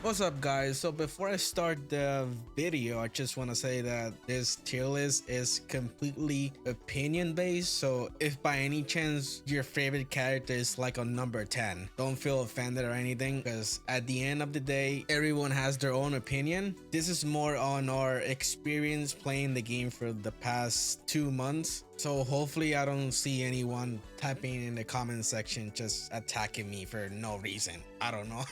What's up, guys? So before I start the video, I just want to say that this tier list is completely opinion based. So if by any chance your favorite character is like on number 10, don't feel offended or anything, because at the end of the day, everyone has their own opinion. This is more on our experience playing the game for the past 2 months. So hopefully I don't see anyone typing in the comment section just attacking me for no reason. I don't know.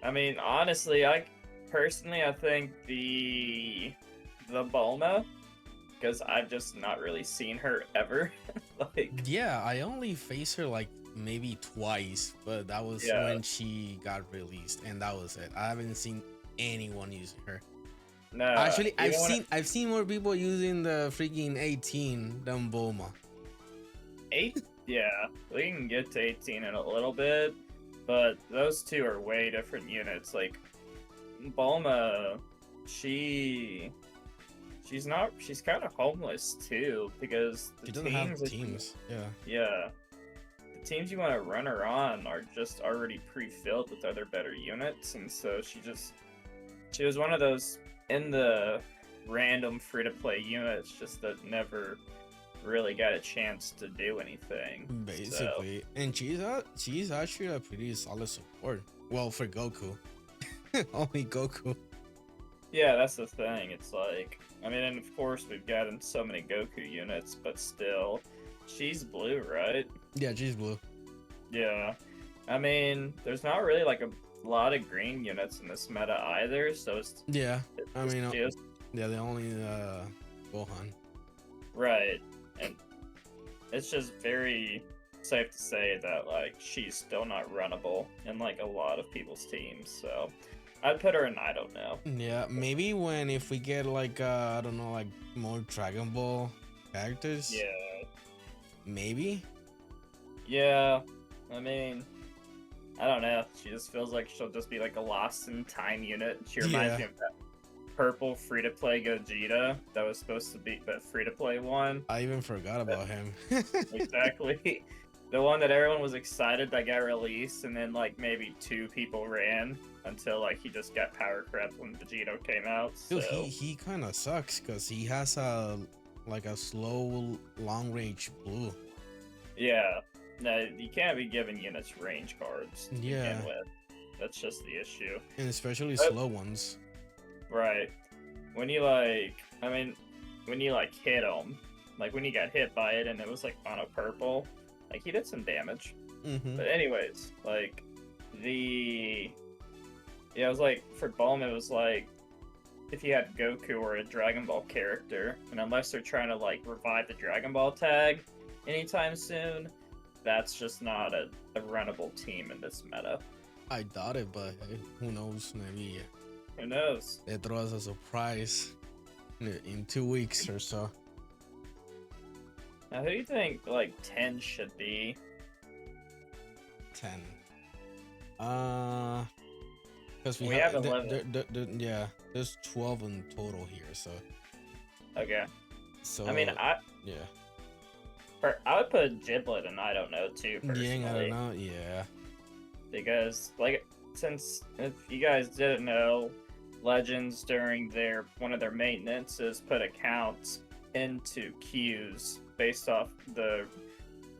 I mean, honestly, I think the Bulma, because I've just not really seen her ever. Like, Yeah, I only faced her like maybe twice, but that was yeah, when she got released, and that was it. I haven't seen anyone using her. nah, Actually, I've even when seen I've seen more people using the freaking 18 than Bulma. yeah, we can get to 18 in a little bit, but those two are way different units. Like, Bulma, she she's kind of homeless too because the She doesn't have teams that teams. Yeah. yeah, the teams you want to run her on are just already pre-filled with other better units, and so she was one of those in the random free-to-play units just that never really got a chance to do anything. So Basically, and she's actually a pretty solid support. Well, for Goku, only Goku. yeah, that's the thing. It's like, I mean, and of course we've gotten so many Goku units, but still, she's blue, right? Yeah, she's blue. Yeah. I mean, there's not really like a lot of green units in this meta either, so Yeah, it's I just mean, just yeah, the only Gohan. right. And it's just very safe to say that like she's still not runnable in like a lot of people's teams. So I'd put her in I don't know. Yeah, maybe when if we get like I don't know, like more Dragon Ball characters, Yeah. maybe. Yeah. I mean, I don't know. She just feels like she'll just be like a lost in time unit. She reminds Yeah, me of that purple free to play Gogeta that was supposed to be the free to play one. I even forgot That- about him. exactly. The one that everyone was excited that got released, and then like maybe two people ran until like he just got power crept when Vegito came out. Dude, So he kind of sucks because he has a like a slow long range blue. yeah, no, you can't be giving units range cards to begin Yeah, with. That's just the issue. and especially But, slow ones. right. When you like, I mean, when you like hit him, like when you got hit by it and it was like on a purple, like he did some damage. Mm-hmm. But anyways, like the yeah, it was like for Bulma, it was like if you had Goku or a Dragon Ball character, and unless they're trying to like revive the Dragon Ball tag anytime soon, that's just not a runnable team in this meta. I doubt it, but hey, who knows? Maybe Who knows? they throw us a surprise in 2 weeks or so. Now, who do you think like 10 should be? 10. Because We have 11. yeah, there's 12 in total here. So Okay. so I mean, yeah, I would put Giblet and I don't know too personally. yeah, I don't know. Yeah, Because like since if you guys didn't know, Legends during their one of their maintenances put accounts into queues based off the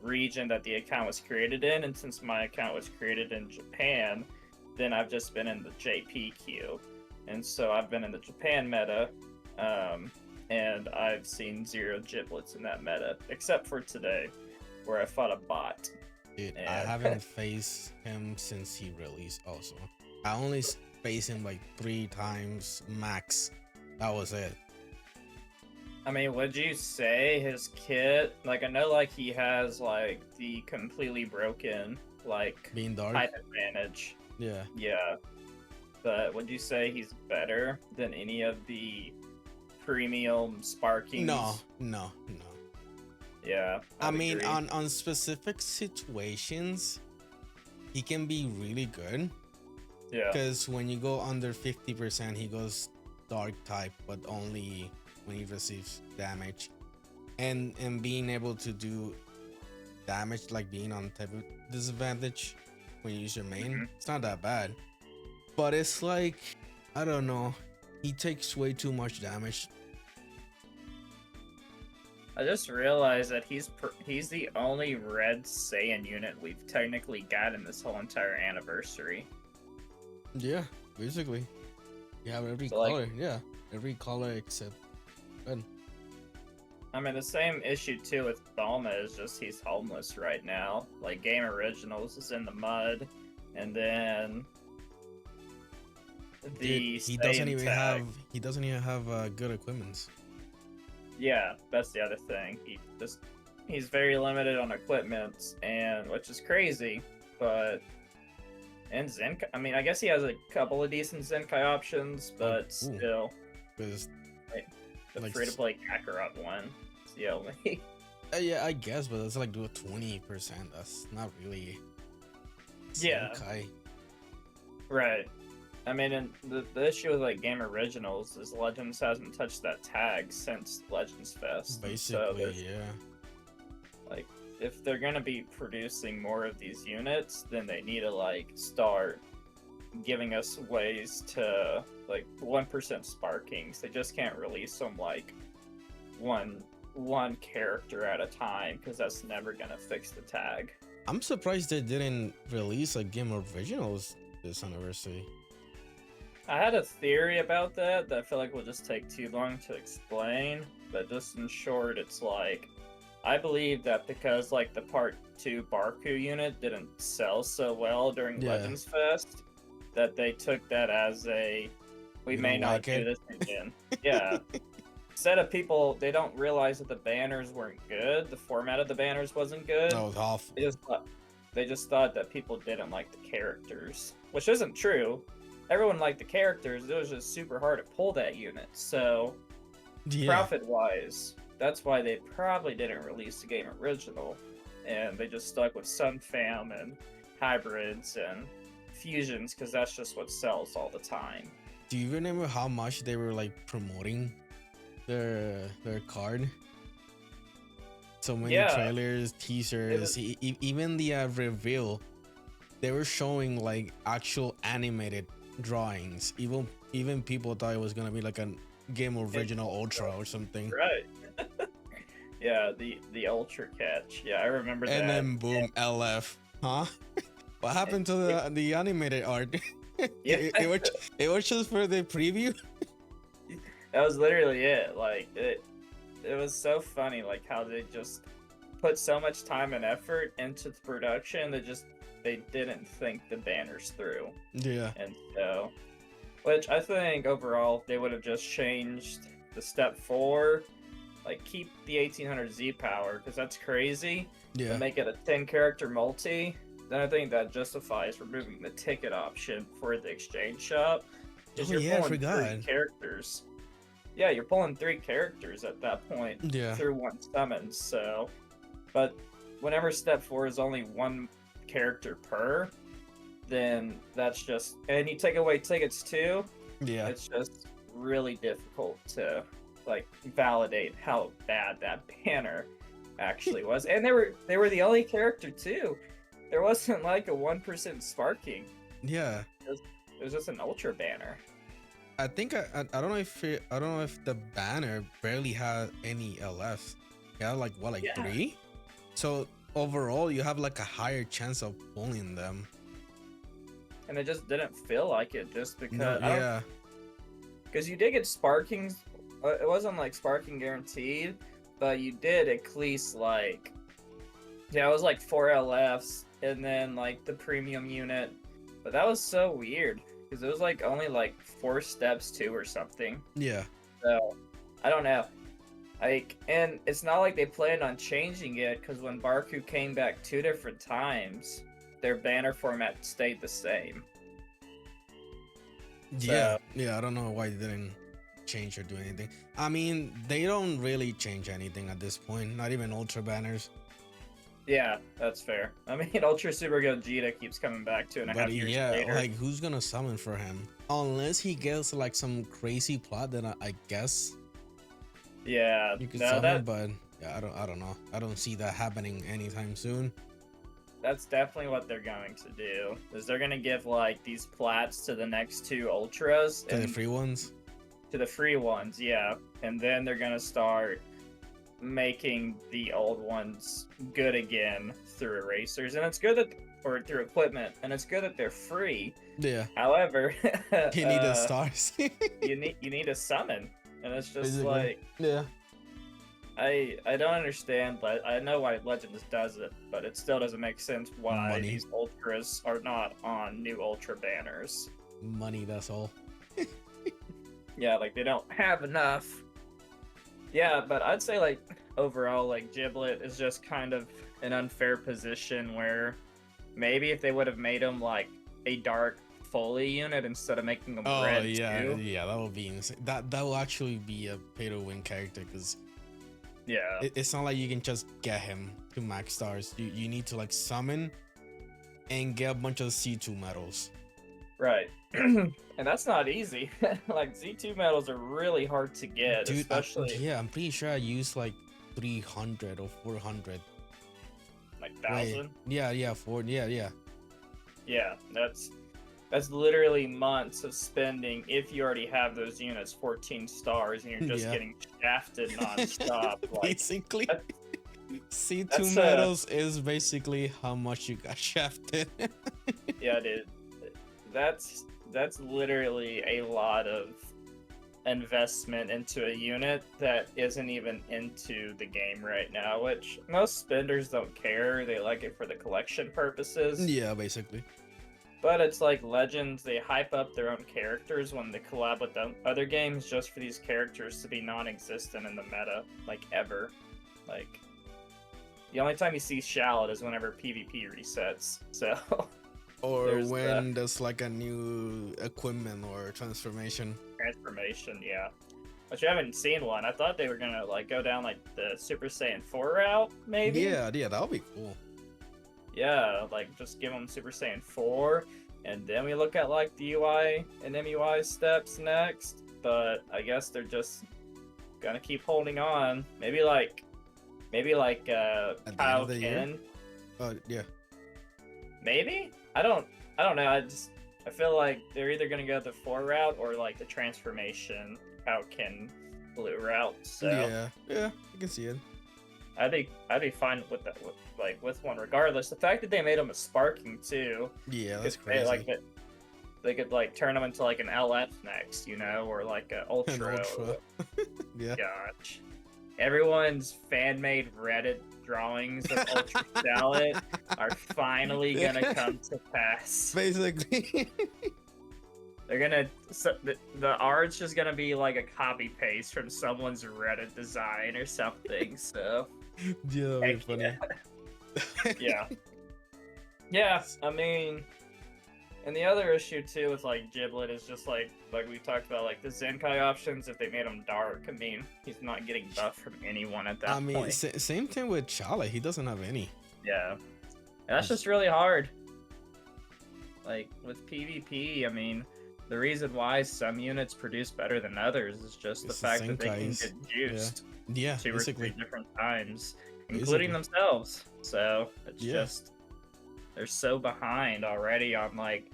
region that the account was created in, and since my account was created in Japan, then I've just been in the JP queue, and so I've been in the Japan meta, and I've seen 0 giblets in that meta, except for today, where I fought a bot. dude, I And haven't faced him since he released. Also, I only faced him like 3 times max. That was it. I mean, would you say his kit, like I know like he has like the completely broken like Being dark. height advantage. Yeah. Yeah. But would you say he's better than any of the premium Sparkings? No. Yeah. I I'd mean, agree. on specific situations, he can be really good. Yeah. Because when you go under 50%, he goes dark type, but only when he receives damage. And being able to do damage, like being on type of disadvantage when you use your main, Mhm. it's not that bad. but it's like, I don't know. He takes way too much damage. I just realized that he's the only red Saiyan unit we've technically got in this whole entire anniversary. Yeah, basically. You have every So, color. Yeah, every color except red. I mean, the same issue too with Bulma is just he's homeless right now. Like, Game Originals is in the mud, and then the Dude, he doesn't Saiyan even tag. have good equipments. Yeah, that's the other thing. He's very limited on equipment, and which is crazy. But and Zenkai, I mean, I guess he has a couple of decent Zenkai options, but ooh. still, Because the like, free-to-play Kakarot one is the only. yeah, I guess, but it's like do a 20%. That's not really. Yeah. Zenkai. Right. I mean, and the issue with like Game Originals is Legends hasn't touched that tag since Legends Fest. So Basically, yeah. like, if they're gonna be producing more of these units, then they need to like start giving us ways to like 1% sparkings. They just can't release them like one character at a time, because that's never gonna fix the tag. I'm surprised they didn't release a Game Originals this anniversary. I had a theory about that I feel like will just take too long to explain, but just in short, it's like, I believe that because like the Part 2 Barku unit didn't sell so well during Yeah. Legends Fest, that they took that as a, we You may don't not like do it? this again. Yeah. Instead of people, they don't realize that the banners weren't good, the format of the banners wasn't good. That was awful. They just thought that people didn't like the characters, which isn't true. Everyone liked the characters. It was just super hard to pull that unit. So, Yeah. profit-wise, that's why they probably didn't release the game original, and they just stuck with Sun Fam and hybrids and fusions, because that's just what sells all the time. Do you remember how much they were like promoting their card? So many Yeah. trailers, teasers, even the reveal. They were showing like actual animated drawings. Even people thought it was gonna be like a Game Original Ultra or something. Right. Yeah, the Ultra Catch. Yeah, I remember that. And then boom, LF. Huh? What happened to the animated art? Yeah. it was just for the preview. That was literally it. Like, it was so funny, like how they just put so much time and effort into the production that they didn't think the banners through. Yeah. And so, which I think overall they would have just changed the step 4, like keep the 1800 Z power, because that's crazy. Yeah. And make it a 10 character multi. Then I think that justifies removing the ticket option for the exchange shop. Because you're I pulling forgot. 3 characters. Yeah, you're pulling 3 characters at that point Yeah. through one summon. So, but whenever step 4 is only 1 character per, then that's just, and you take away tickets too. Yeah. It's just really difficult to like validate how bad that banner actually was. And they were the only character too. There wasn't like a 1% sparking. Yeah. It was just an ultra banner. I think I don't know if the banner barely had any LFs. Yeah, like what, like 3? So overall, you have like a higher chance of pulling them. And it just didn't feel like it, just because. No, yeah. Because you did get sparkings. It wasn't like sparking guaranteed, but you did at least like, yeah, it was like 4 LFs and then like the premium unit. But that was so weird because it was like only like 4 steps too or something. Yeah. So I don't know. Like, and it's not like they planned on changing it, because when Barku came back 2 different times, their banner format stayed the same. Yeah. Yeah, I don't know why they didn't change or do anything. I mean, they don't really change anything at this point, not even ultra banners. Yeah, that's fair. I mean, Ultra Super Gogeta keeps coming back 2.5 years later. Like who's gonna summon for him? Unless he gets like some crazy plot, then I guess Yeah, you could no, summon, that but yeah, I don't know. I don't see that happening anytime soon. that's definitely what they're going to do. Is they're gonna give like these plats to the next two ultras To the and free ones. to the free ones, yeah. And then they're gonna start making the old ones good again through erasers. And it's good that or through equipment, and it's good that they're free. Yeah. However, You need the stars. you need a summon. And it's just Basically. like Yeah. I don't understand, but I know why Legends does it, but it still doesn't make sense why Money. these ultras are not on new ultra banners. Money, that's all. Yeah, like they don't have enough. Yeah, but I'd say like overall, like Giblet is just kind of an unfair position where maybe if they would have made him like a dark Foley unit instead of making him Oh red yeah, too. yeah, that would be insane. That will actually be a pay to win character because Yeah. it's not like you can just get him to max stars. You need to like summon and get a bunch of C2 medals. Right. And that's not easy. Like Z2 medals are really hard to get, Dude, especially yeah, I'm pretty sure I used like 300 or 400. like Wait, 1,000. yeah, yeah. Yeah, that's literally months of spending if you already have those units 14 stars and you're just Yeah. getting shafted nonstop. Like Basically, that- C2 that's, medals is basically how much you got shafted. yeah, dude. That's literally a lot of investment into a unit that isn't even into the game right now, which most spenders don't care. They like it for the collection purposes. Yeah, basically. But it's like Legends, they hype up their own characters when they collab with them other games just for these characters to be non-existent in the meta, like ever. Like, the only time you see Shallot is whenever PvP resets. So, Or There's when there's like a new equipment or transformation. transformation, yeah. But you haven't seen one. I thought they were gonna like go down like the Super Saiyan 4 route, maybe. Yeah, that would be cool. Yeah, like just give them Super Saiyan 4, and then we look at like the UI and MUI steps next. But I guess they're just gonna keep holding on. Maybe like the end Kyle of the year? Ken. Yeah. Maybe? I don't know. I feel like they're either gonna go the 4 route or like the transformation Kyle Ken blue route. So Yeah, I can see it. I'd be fine with that with one regardless. The fact that they made him a sparking too. Yeah, that's They, crazy. they could like turn them into like an LF next, you know, or like an An Ultra. ultra. Yeah. Gosh. Everyone's fan-made Reddit drawings of Ultra Shallot are finally gonna come to pass. Basically. They're gonna the art's just gonna be like a copy paste from someone's Reddit design or something. So Yeah, that'd be heck funny. yeah. Yeah, I mean, and the other issue too with like Giblet is just like we talked about, like the Zenkai options. If they made him dark, I mean, he's not getting buff from anyone at that I mean, point. same thing with Chala. He doesn't have any. Yeah, and that's just really hard. Like with PvP, I mean, the reason why some units produce better than others is just the It's the fact that they can Zenkais. get juiced Yeah, 2 or 3 basically. different times, Basically. including themselves. So it's Yeah. just they're so behind already on like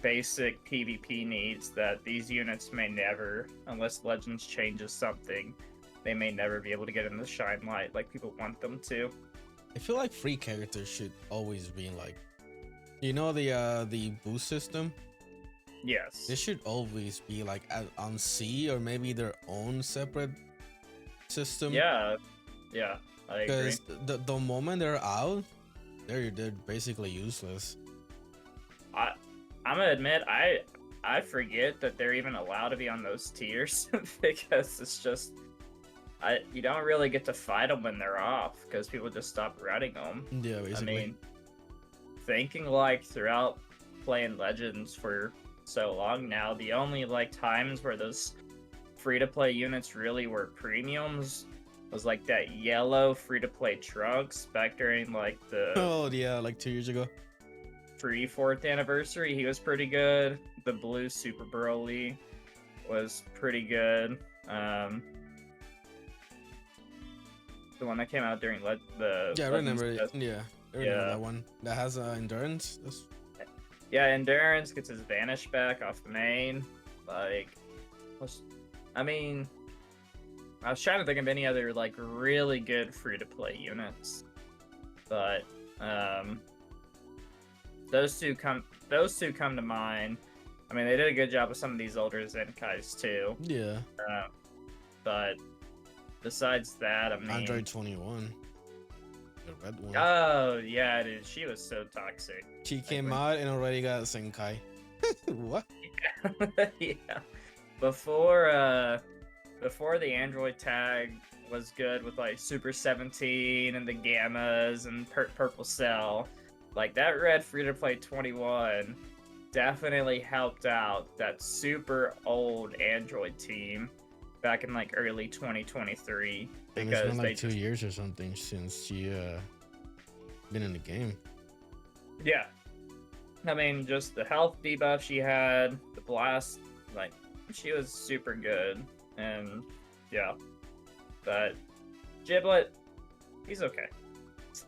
basic PvP needs that these units may never, unless Legends changes something, they may never be able to get in the shine light like people want them to. I feel like free characters should always be like, you know, the boost system. Yes. They should always be like on C or maybe their own separate system. Yeah. Yeah. I agree. Because the moment they're out, they're basically useless. I'm gonna admit, I forget that they're even allowed to be on those tiers because it's just you don't really get to fight them when they're off because people just stop running them. Yeah, basically. I mean, thinking like throughout playing Legends for so long now, the only like times where those free-to-play units really were premiums was like that yellow free-to-play Trunks back during like the Oh yeah, like 2 years ago. free 4th anniversary. He was pretty good. The blue Super Broly was pretty good. The one that came out during the Yeah, I Legends remember it. Fest- Yeah. I remember that one. That has endurance. Yeah, Endurance gets his Vanish back off the main. Like, I mean, I was trying to think of any other like really good free-to-play units, but those two come to mind. I mean, they did a good job with some of these older Zenkais too. Yeah. But besides that, I mean, Android 21. The red one. Oh yeah, dude, she was so toxic. She came out and already got Zenkai. What? Yeah. Before the Android tag was good with like Super 17 and the Gammas and Purple Cell, like that red free-to-play 21 definitely helped out that super old Android team back in like early 2023 And it's been like 2 years or something since she been in the game. Yeah. I mean, just the health debuff she had, the blast, like, she was super good. And, yeah. But, Giblet, he's okay. So,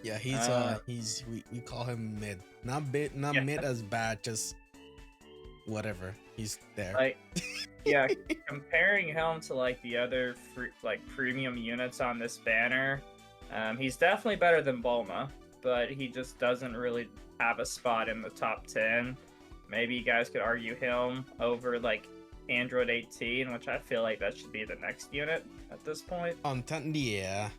Yeah, he's we call him mid. Not mid as bad, just whatever. He's there. like, yeah, comparing him to, like, the other, premium units on this banner, he's definitely better than Bulma, but he just doesn't really have a spot in the top 10. Maybe you guys could argue him over like Android 18, which I feel like that should be the next unit at this point. On 10, yeah.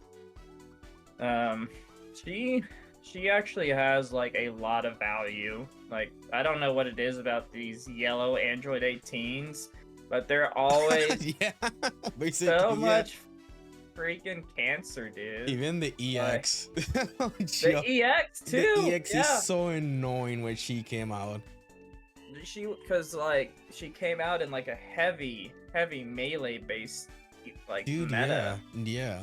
She actually has like a lot of value. Like, I don't know what it is about these yellow Android 18s, but they're always yeah, basically so much freaking cancer, dude. Even the EX. The EX too. The EX is so annoying when she came out. Because like she came out in like a heavy melee based like meta. Yeah.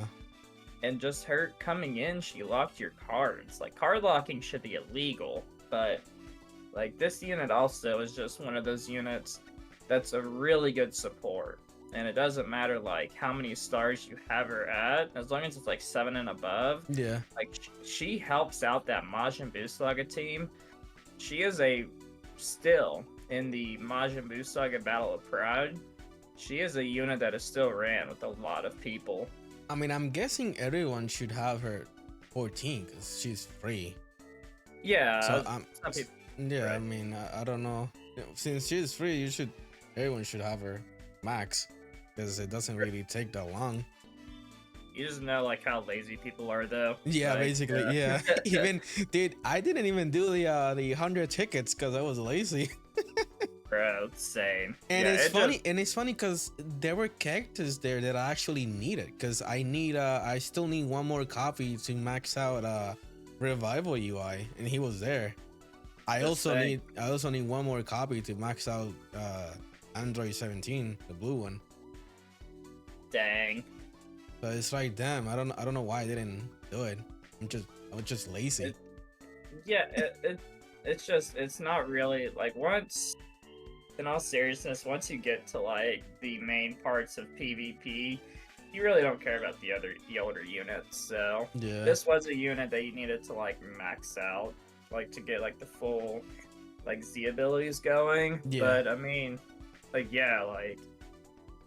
And just her coming in, she locked your cards. Like, card locking should be illegal, but like this unit also is just one of those units that's a really good support. And it doesn't matter like how many stars you have her at, as long as it's like 7 and above. Yeah. Like she helps out that Majin Buu Saga team. She is still in the Majin Buu Saga Battle of Pride. She is a unit that is still ran with a lot of people. I mean, I'm guessing everyone should have her 14 because she's free. Yeah. So some people, yeah, right. I mean, I don't know. Since she's free, everyone should have her max because it doesn't really take that long. You just know like how lazy people are, though. Yeah, like, basically, yeah. Even dude, I didn't even do the 100 tickets because I was lazy. Bro, same. And yeah, it's funny because there were characters there that I actually needed because I still need one more copy to max out Revival UI, and he was there. I also need one more copy to max out Android 17, the blue one. Dang. So it's like, damn, I don't know why I didn't do it. I was just lazy. It's not really like in all seriousness, once you get to like the main parts of PvP, you really don't care about the older units. So yeah, this was a unit that you needed to like max out, like to get like the full like Z abilities going. Yeah. But I mean, like yeah, like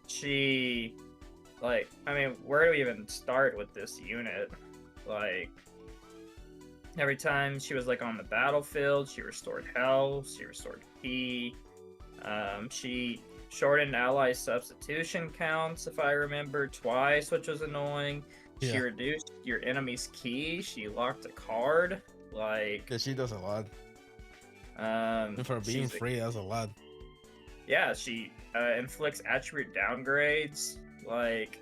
she, like I mean, where do we even start with this unit? Like every time she was like on the battlefield, she restored health, she restored P. She shortened ally substitution counts, if I remember, twice, which was annoying. Yeah. She reduced your enemy's key. She locked a card. Like, yeah, she does a lot. And for being free, that's a lot. Yeah, she inflicts attribute downgrades. Like,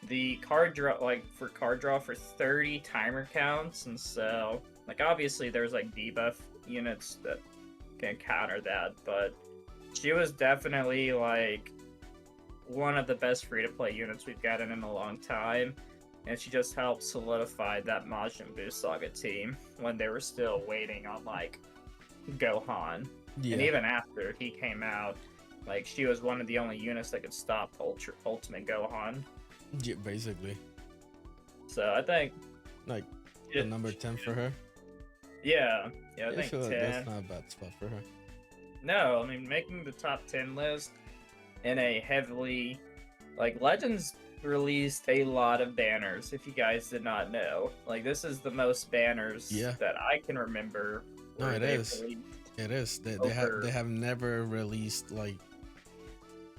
the card draw, like for card draw for 30 timer counts, and so like obviously there's like debuff units that can counter that, but she was definitely like one of the best free-to-play units we've gotten in a long time, and she just helped solidify that Majin Buu Saga team when they were still waiting on like Gohan. Yeah. And even after he came out, like she was one of the only units that could stop Ultimate Gohan. Yeah, basically. So I think like the number 10 for her. Yeah, I I think feel like 10. that's not a bad spot for her. No, I mean making the top 10 list in a heavily like Legends released a lot of banners. If you guys did not know, like this is the most banners Yeah. that I can remember. No, Where it they is. released It is. They over. have never released like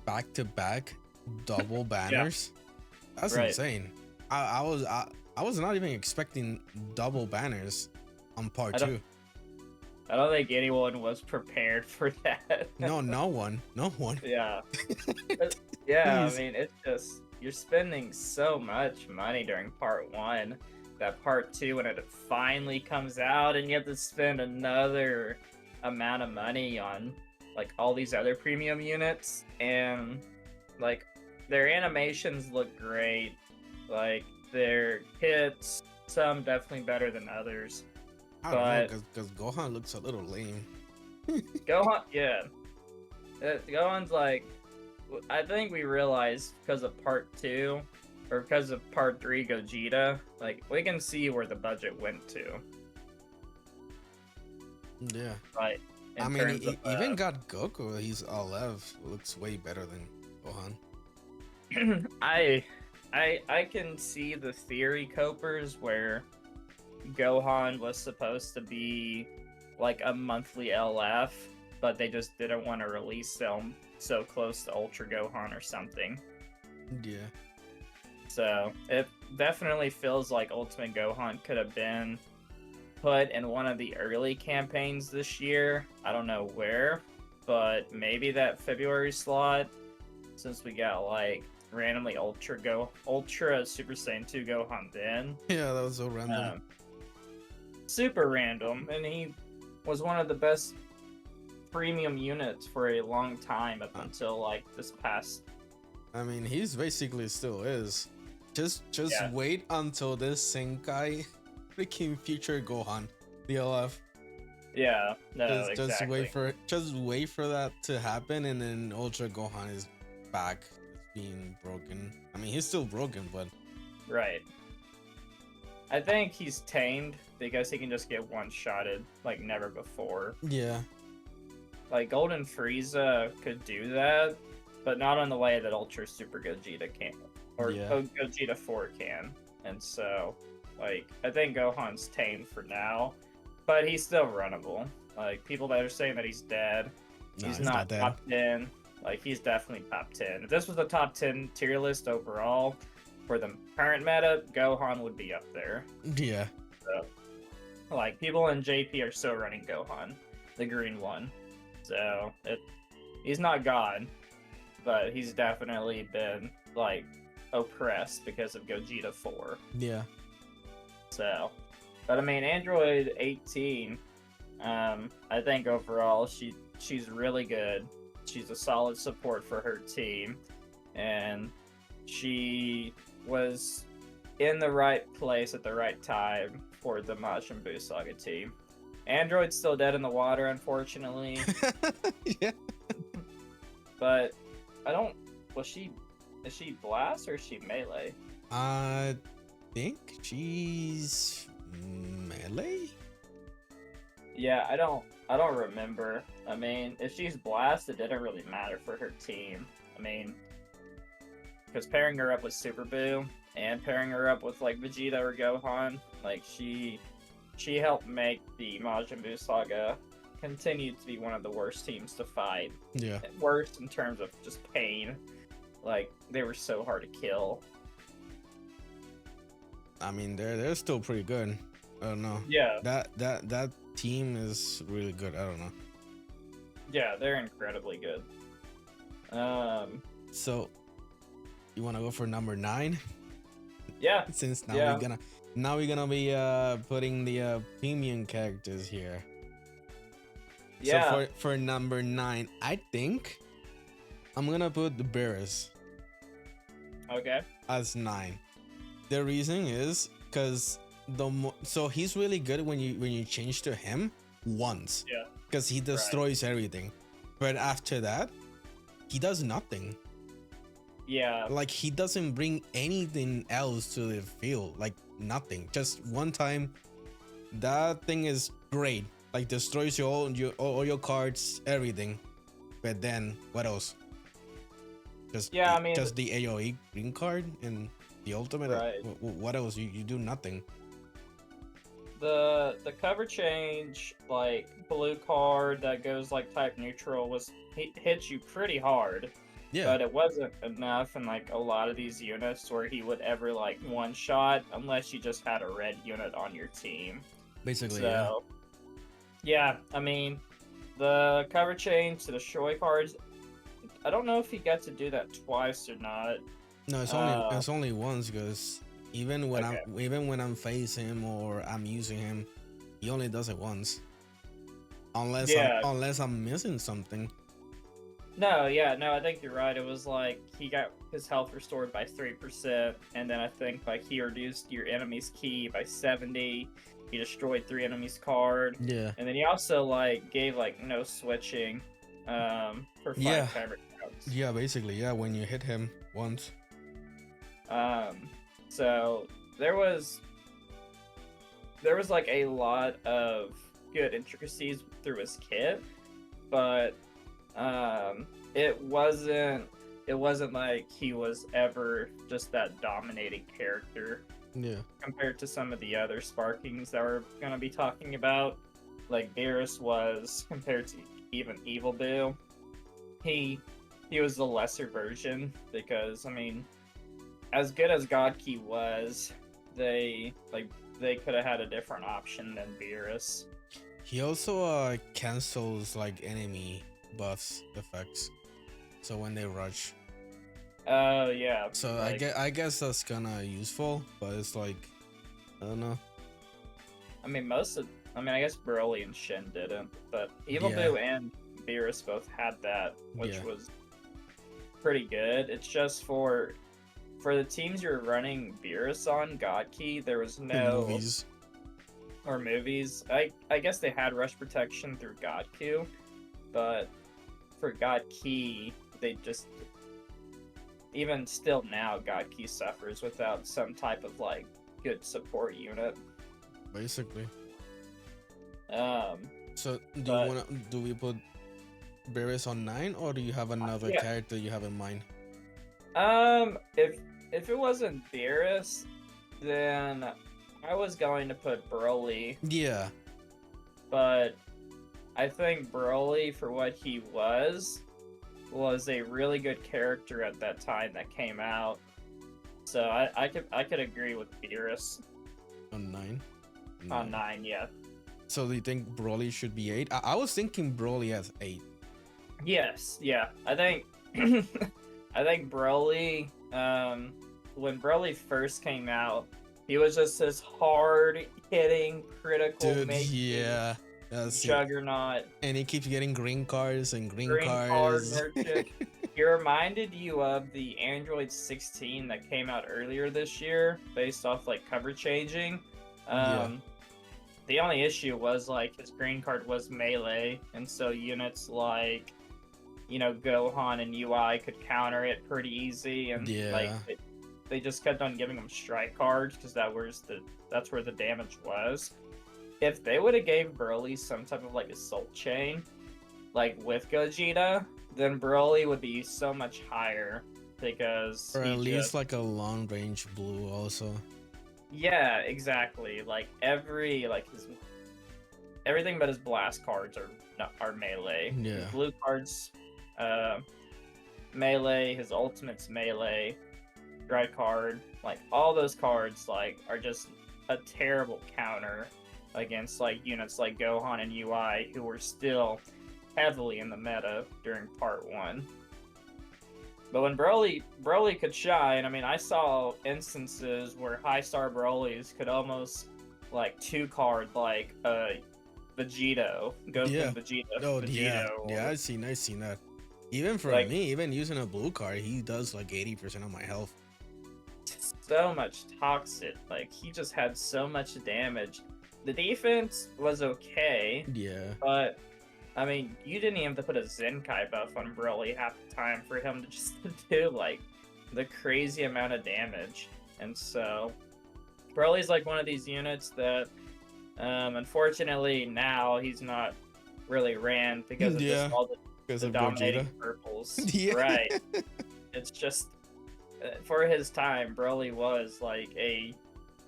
back to back double Yeah, banners. That's right. insane. I was not even expecting double banners on part I don't. 2. I don't think anyone was prepared for that. No, no one. No one. Yeah. Yeah, I Please. mean, it's just you're spending so much money during part 1 that part 2, when it finally comes out, and you have to spend another amount of money on like all these other premium units, and like their animations look great, like their hits, some definitely better than others. I don't know, But because Gohan looks a little lame. Gohan, yeah, Gohan's like, I think we realized because of part 2 or because of part 3 Gogeta, like we can see where the budget went to. Yeah. Like in I mean, terms he of, even got Goku. He's Olev. Looks way better than Gohan. I can see the theory copers where Gohan was supposed to be like a monthly LF, but they just didn't want to release them so close to Ultra Gohan or something. Yeah. So it definitely feels like Ultimate Gohan could have been put in one of the early campaigns this year. I don't know where, but maybe that February slot, since we got like randomly Ultra Super Saiyan 2 Gohan then. Yeah, that was so random. Super random, and he was one of the best premium units for a long time up until like this past. I mean, he's basically still is. Just Yeah. wait until this Senkai freaking future Gohan, the LF. Yeah, no, Just exactly. just wait for that to happen, and then Ultra Gohan is back, being broken. I mean, he's still broken, but Right. I think he's tamed because he can just get one-shotted like never before. yeah, Like Golden Frieza could do that, but not in the way that Ultra Super Gogeta can, or Yeah. Gogeta 4 can. And so, like, I think Gohan's tamed for now, but he's still runnable. Like people that are saying that he's dead, no, he's he's not dead. top 10. Like he's definitely top 10. If this was the top 10 tier list overall for the current meta, Gohan would be up there. Yeah, So, like people in JP are still running Gohan, the green one. So he's not God, but he's definitely been like oppressed because of Gogeta 4. yeah. So, but I mean, Android 18, I think overall she's really good. She's a solid support for her team, and she was in the right place at the right time for the Majin Buu Saga team. Android's still dead in the water, unfortunately, Yeah. but I don't. Was she? Is she Blast or is she Melee? I think she's Melee. Yeah, I don't remember. I mean, if she's Blast, it didn't really matter for her team. I mean, because pairing her up with Super Buu and pairing her up with like Vegeta or Gohan, like she helped make the Majin Buu Saga continue to be one of the worst teams to fight. Yeah. Worst in terms of just pain. Like they were so hard to kill. I mean, they're still pretty good. I don't know. Yeah, That team is really good. I don't know. yeah, they're incredibly good. So, you want to go for number 9? Yeah, Since Yeah. we're gonna be putting the premium characters here. yeah. So for number 9, I think I'm gonna put the Beerus Okay. as 9. The reason is because so he's really good when you change to him once. Yeah. Because he destroys everything, but after that, he does nothing. Yeah. Like he doesn't bring anything else to the field. Like nothing. Just one time, that thing is great. Like destroys all your cards, everything. But then what else? Yeah, I mean, Just the AOE green card and the ultimate. right. What else? You do nothing. The cover change, like blue card that goes like type neutral, hits you pretty hard. Yeah, But it wasn't enough in like a lot of these units where he would ever like one shot unless you just had a red unit on your team. basically, yeah. So yeah, I mean the cover change to the Shoei cards, I don't know if he got to do that twice or not. No, Uh, it's only once because okay. even when I'm facing him or I'm using him, he only does it once. Yeah. Unless I'm missing something. No, yeah, no, I think you're right. It was like he got his health restored by 3%, and then I think like he reduced your enemy's key by 70. He destroyed 3 enemies' card, Yeah. and then he also like gave like no switching for 5 Yeah. timer counts. Yeah, basically, yeah, when you hit him once. So there was like a lot of good intricacies through his kit, but it wasn't like he was ever just that dominating character Yeah. compared to some of the other Sparkings that we're gonna be talking about. Like Beerus was compared to even Evil Boo. He was the lesser version because I mean, as good as God Key was, they could have had a different option than Beerus. He also cancels like enemy buffs effects. So when they rush. Oh yeah. So like, I guess that's kinda useful, but it's like I don't know. I mean, I guess Broly and Shin didn't, but Evil Yeah. Boo and Beerus both had that, which Yeah. was pretty good. It's just for the teams you're running Beerus on God Key, there was In no movies. or movies. I guess they had rush protection through God Q, but for God Key, they just even still now God Key suffers without some type of like good support unit. Basically. Um, So but do we put Beerus on 9 or do you have another yeah. character you have in mind? If it wasn't Beerus, then I was going to put Broly, Yeah. but I think Broly, for what he was a really good character at that time that came out. So I could agree with Beerus On 9. on 9, yeah. So do you think Broly should be 8? I was thinking Broly as 8. Yes, yeah. I think I think Broly, when Broly first came out, he was just this hard hitting, critical Dude, making yeah. That's it. juggernaut. And he keeps getting green cards and green Green card cards. merchant. He reminded you of the Android 16 that came out earlier this year, based off like cover changing. Yeah. The only issue was like his green card was melee, and so units like Gohan and UI could counter it pretty easy, and Yeah. like they just kept on giving him strike cards because that's where the damage was. If they would have gave Broly some type of like assault chain, like with Gogeta, then Broly would be so much higher because Or at least like a long range blue also. yeah, exactly. Like everything but his blast cards are melee. Yeah. His blue cards, melee. His ultimate's melee. Strike card, like all those cards, like are just a terrible counter against like units like Gohan and UI, who were still heavily in the meta during Part 1. But when Broly could shine, I mean, I saw instances where high star Brolys could almost like 2-card like Vegito, Goku Yeah. Vegeta. Oh Vegito, yeah. or- Yeah, I've seen that. Even for Like- me, even using a blue card, he does like 80% of my health. so much toxic. Like he just had so much damage. The defense was okay, Yeah. but I mean, you didn't even have to put a Zenkai buff on Broly half the time for him to just do like the crazy amount of damage. And so Broly's like one of these units that, unfortunately, now he's not really ran because of just Yeah, all because the of dominating Gogeta. purples. Yeah. Right. It's just for his time, Broly was like a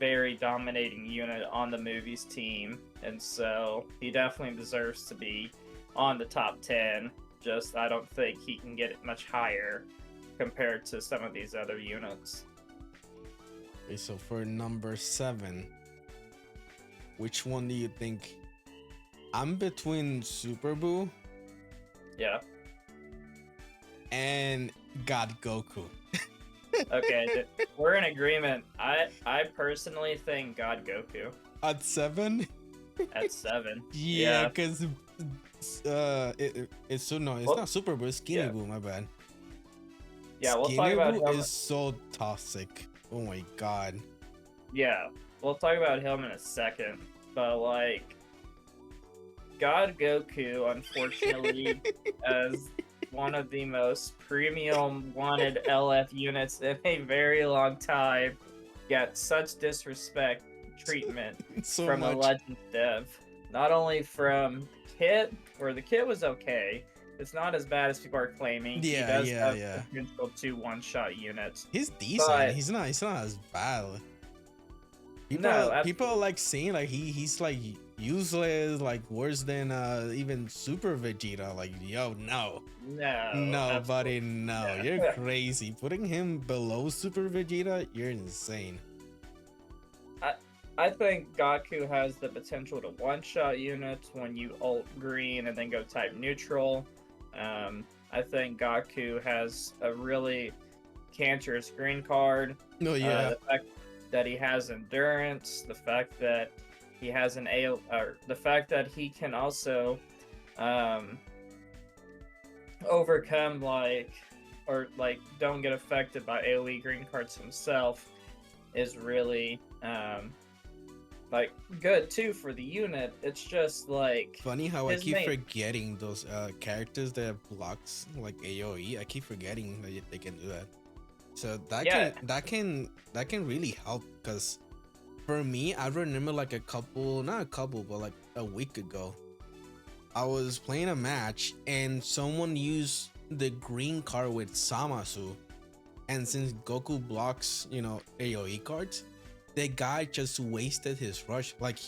very dominating unit on the movies team, and so he definitely deserves to be on the top 10. Just I don't think he can get it much higher compared to some of these other units. Okay, so for number 7, which one do you think? I'm between Super Buu Yeah. and God Goku. Okay, we're in agreement. I personally think God Goku At 7? at 7. Yeah, Yeah. because it's so no, it's Well, not Super Buu, it's Skinny yeah. Buu, my bad. Yeah, we'll talk Skinny about Buu him. is so toxic. Oh my god. Yeah, we'll talk about him in a second. But like, God Goku, unfortunately, as one of the most premium wanted LF units in a very long time, got such disrespect treatment So from the much. Legends dev. Not only from Kit, where the Kit was okay, it's not as bad as people are claiming. He Yeah, does yeah, have yeah. potential to one-shot units. He's decent. But He's not as bad. no, People like saying like he's like useless, like worse than even Super Vegeta. Like, yo, no. no, No, buddy, absolutely. no. Yeah. You're crazy. Putting him below Super Vegeta, you're insane. I think Gaku has the potential to one-shot units when you ult green and then go type neutral. I think Gaku has a really cancerous green card. No, yeah. The fact that he has endurance, the fact that he has an AO, or the fact that he can also overcome like don't get affected by AoE green cards himself is really like good too for the unit. It's just like Funny how I his keep main- forgetting those characters that blocks like AoE. I keep forgetting that they can do that. So Yeah. that can really help, because for me, I remember like not a couple, but like a week ago, I was playing a match and someone used the green card with Samasu, and since Goku blocks, AoE cards, the guy just wasted his rush. Like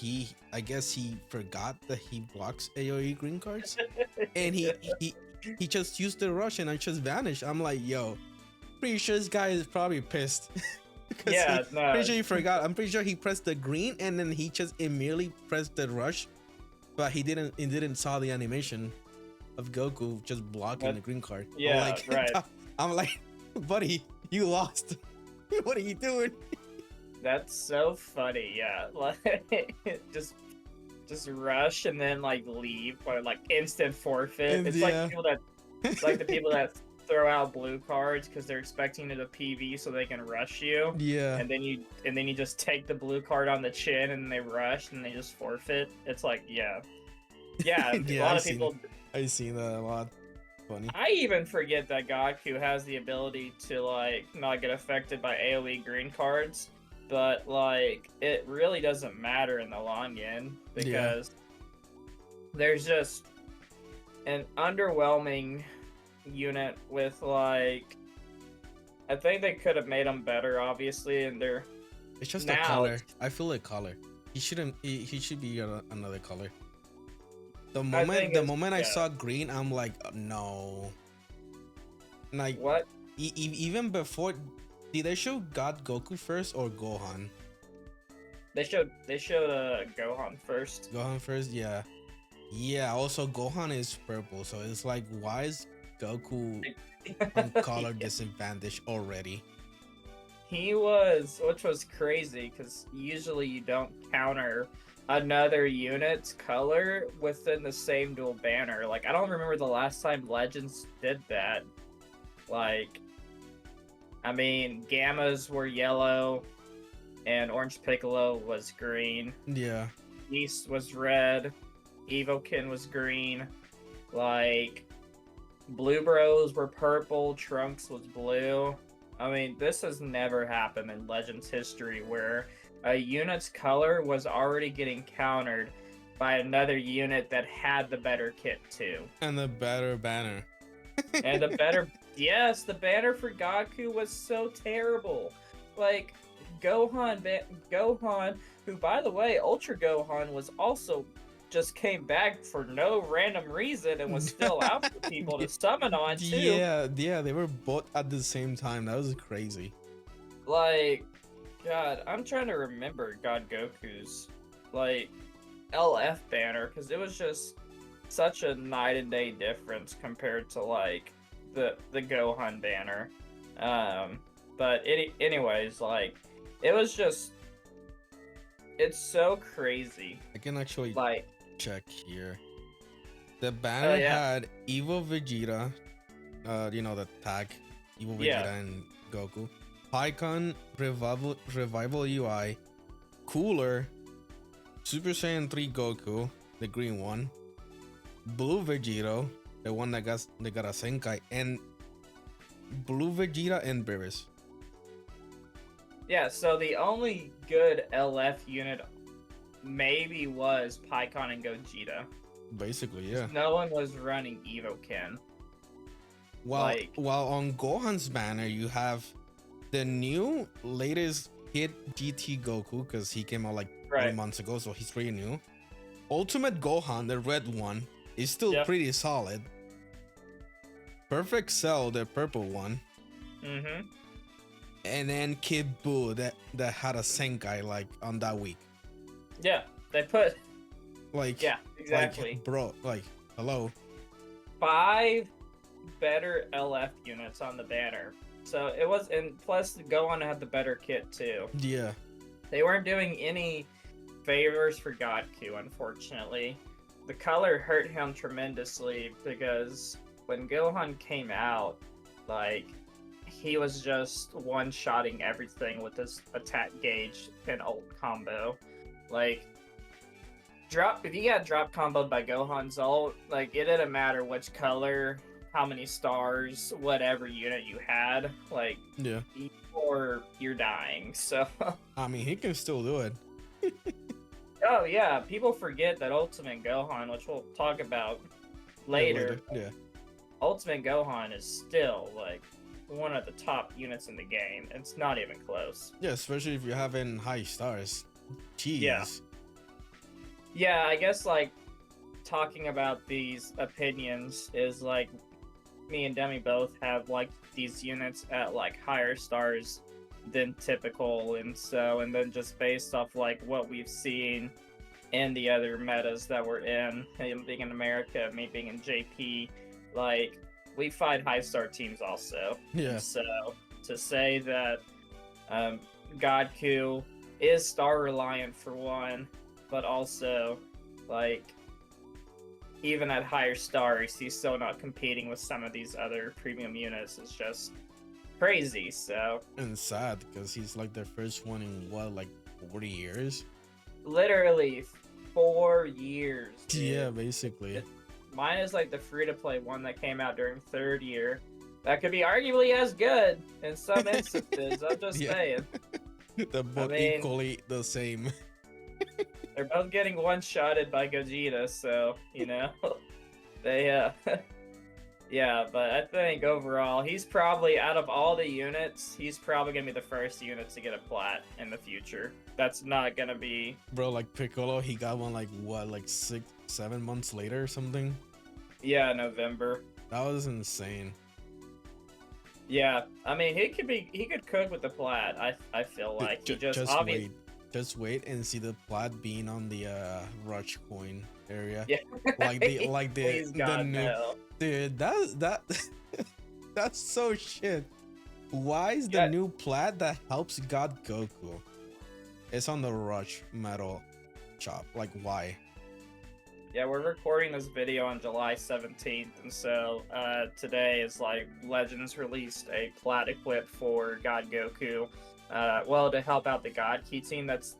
I guess he forgot that he blocks AoE green cards, and he just used the rush and I just vanished. I'm like, yo, pretty sure this guy is probably pissed. Yeah, no. Pretty sure he forgot. I'm pretty sure he pressed the green and then he just immediately pressed the rush, but he didn't saw the animation of Goku just blocking the green card. Yeah, right. I'm like, buddy, you lost. What are you doing? That's so funny. Yeah, like just rush and then like leave or like instant forfeit. It's like the people that throw out blue cards because they're expecting it to PV so they can rush you. Yeah. And then you just take the blue card on the chin and they rush and they just forfeit. It's like yeah. A lot of people. I've seen that a lot. Funny. I even forget that Gaku has the ability to like not get affected by AoE green cards, but like it really doesn't matter in the long end because there's just an underwhelming unit with like I think they could have made them better, obviously, and they're it's just a color. I feel like color. He shouldn't. He should be another color. The moment I saw green, I'm like, no. Like what? Even before, did they show God Goku first or Gohan? They showed Gohan first. Gohan first, yeah. Yeah. Also, Gohan is purple, so it's like, why is Goku on color disadvantage already? He was, which was crazy because usually you don't counter another unit's color within the same dual banner. Like I don't remember the last time Legends did that. Like, I mean, Gammas were yellow, and Orange Piccolo was green. Yeah. East was red. Evokin was green. Like, Blue Bros were purple. Trunks was blue. I mean, this has never happened in Legends history where a unit's color was already getting countered by another unit that had the better kit too. And the better banner. And the better, yes, the banner for Gaku was so terrible. Like Gohan, who by the way, Ultra Gohan was also just came back for no random reason and was still out for people to summon on too. Yeah, they were both at the same time. That was crazy. Like, God, I'm trying to remember God Goku's like LF banner because it was just such a night and day difference compared to like the Gohan banner. But anyways, like it was just it's so crazy. I can actually Like check here. The banner had Evo Vegeta, you know, the tag Evo Vegeta and Goku. Pycon Revival UI, Cooler, Super Saiyan 3 Goku, the green one, Blue Vegito, the one that got a Senkai, and Blue Vegeta and Beerus. yeah, so the only good LF unit maybe was Pycon and Gogeta. Basically, yeah. No one was running Evoken. While on Gohan's banner, you have the new latest hit GT Goku, because he came out like 3 months ago, so he's pretty new. Ultimate Gohan, the red one, is still pretty solid. Perfect Cell, the purple one. Mm-hmm. And then Kid Buu that had a Senkai like on that week. Yeah, they put like exactly. Like, bro, like hello. 5 better LF units on the banner. So it was, and plus Gohan had the better kit too. Yeah. They weren't doing any favors for Godku, unfortunately. The color hurt him tremendously because when Gohan came out, like, he was just one-shotting everything with his attack gauge and ult combo. Like, if you got drop comboed by Gohan's ult, like, it didn't matter which color, how many stars, whatever unit you had, like, or you're dying, so... I mean, he can still do it. Oh, yeah, people forget that Ultimate Gohan, which we'll talk about later. Yeah. Ultimate Gohan is still, like, one of the top units in the game. It's not even close. Yeah, especially if you're having high stars. Jeez. Yeah, I guess, like, talking about these opinions is, like, me and Demi both have, like, these units at, like, higher stars than typical, and then just based off, like, what we've seen in the other metas that we're in, him being in America, me being in JP, like, we fight high star teams also. Yeah. So to say that Godku is star reliant for one, but also like even at higher stars, he's still not competing with some of these other premium units. It's just crazy. So and sad because he's like the first one in what, like 40 years? Literally 4 years. Dude. Yeah, basically. Mine is like the free-to-play one that came out during 3rd year. That could be arguably as good in some instances. I'm just saying. They're both equally the same. They're both getting one-shotted by Gogeta, so, you know, they, yeah, but I think overall, he's probably, out of all the units, he's probably going to be the first unit to get a plat in the future. That's not going to be... Bro, like Piccolo, he got one like, what, like 6-7 months later or something? Yeah, November. That was insane. Yeah, I mean, he could cook with the plat, I feel like. Just wait and see the plat being on the Rush coin area. Yeah. Like the God, new no. Dude, that's so shit. Why is the new plat that helps God Goku? It's on the Rush metal shop. Like, why? Yeah, we're recording this video on July 17th, and so today is like Legends released a plat equip for God Goku. Well, to help out the God Key team, that's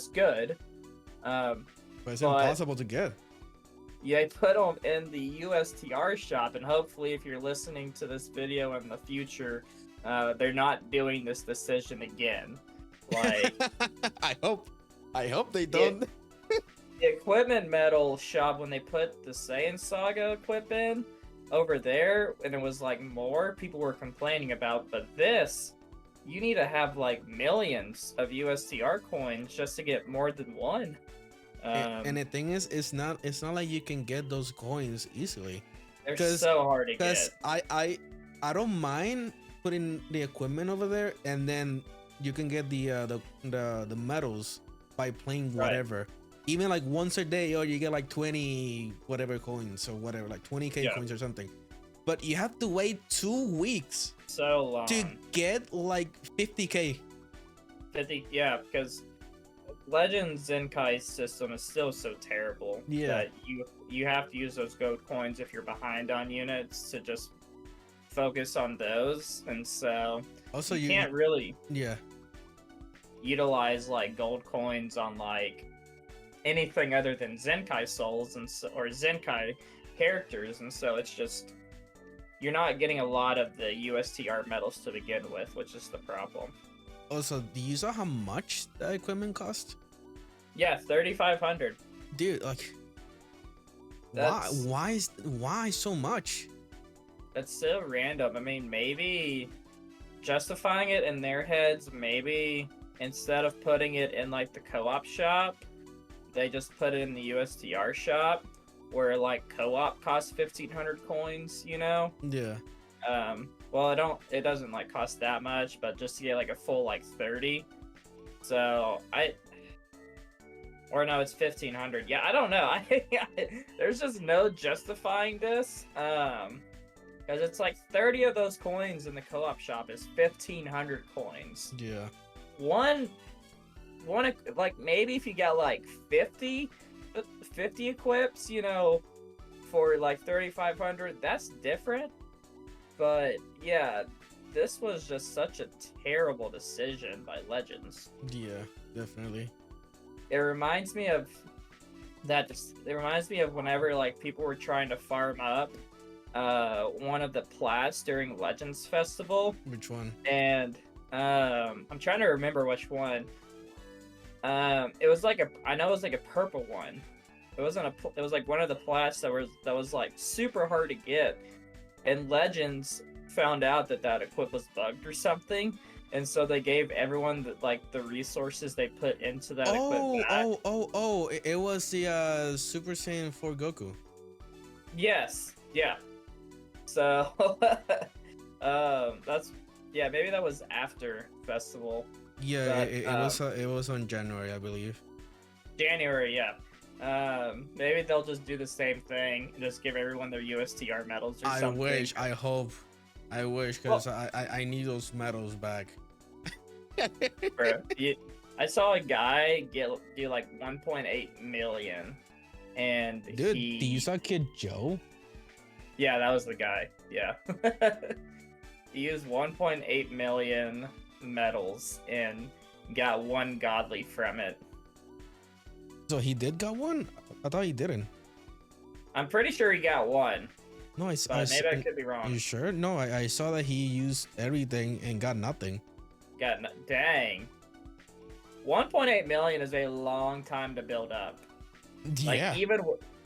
good. But it's impossible to get. Yeah, I put them in the USTR shop, and hopefully, if you're listening to this video in the future, they're not doing this decision again. Like I hope. I hope they it, don't. the equipment metal shop when they put the Saiyan Saga equip in over there, and it was like more people were complaining about. But this, you need to have like millions of USTR coins just to get more than one. And the thing is, it's not like you can get those coins easily. They're Because so hard to because get. I don't mind putting the equipment over there, and then you can get the medals by playing Right. whatever. Even like once a day, or you get like 20 whatever coins or whatever, like 20k Yeah. coins or something. But you have to wait 2 weeks So long. to get like 50k. 50, yeah, because Legends Zenkai's system is still so terrible Yeah. that you have to use those gold coins if you're behind on units to just focus on those, and so Also, you can't really yeah. utilize like gold coins on like anything other than Zenkai souls or Zenkai characters, and so it's just you're not getting a lot of the USTR medals to begin with, which is the problem. Also, do you saw how much the equipment cost? Yeah, 3,500. Dude, like, That's- why so much? That's so random. I mean, maybe justifying it in their heads, maybe instead of putting it in like the co-op shop, they just put it in the USTR shop where like co-op costs 1,500 coins, you know? Yeah. Well, it doesn't like cost that much, but just to get like a full like 30. So or no, it's 1,500. Yeah, I don't know. There's just no justifying this. Because it's like 30 of those coins in the co-op shop is 1,500 coins. Yeah. One, like maybe if you got like 50 equips, you know, for like 3,500, that's different. But yeah, this was just such a terrible decision by Legends. Yeah, definitely. It reminds me of whenever like people were trying to farm up one of the plats during Legends Festival, Which one? and I'm trying to remember which one. It was like I know it was like a purple one. It was like one of the plats that was like super hard to get, and Legends found out that equip was bugged or something, and so they gave everyone the resources they put into that equip back. It was the Super Saiyan 4 Goku. Yes, yeah. So that's maybe that was after festival. Yeah, But, it was on January, I believe. January, yeah. Maybe they'll just do the same thing and just give everyone their USTR medals or something. I hope. I wish, because I need those medals back. Bro, I saw a guy do like 1.8 million, and Dude, do you saw Kid Joe? Yeah, that was the guy. Yeah. He used 1.8 million medals and got one godly from it. So he did got one? I thought he didn't. I'm pretty sure he got one, No, but maybe I could be wrong. You sure? No, I saw that he used everything and got nothing. Dang. 1.8 million is a long time to build up. Like Yeah.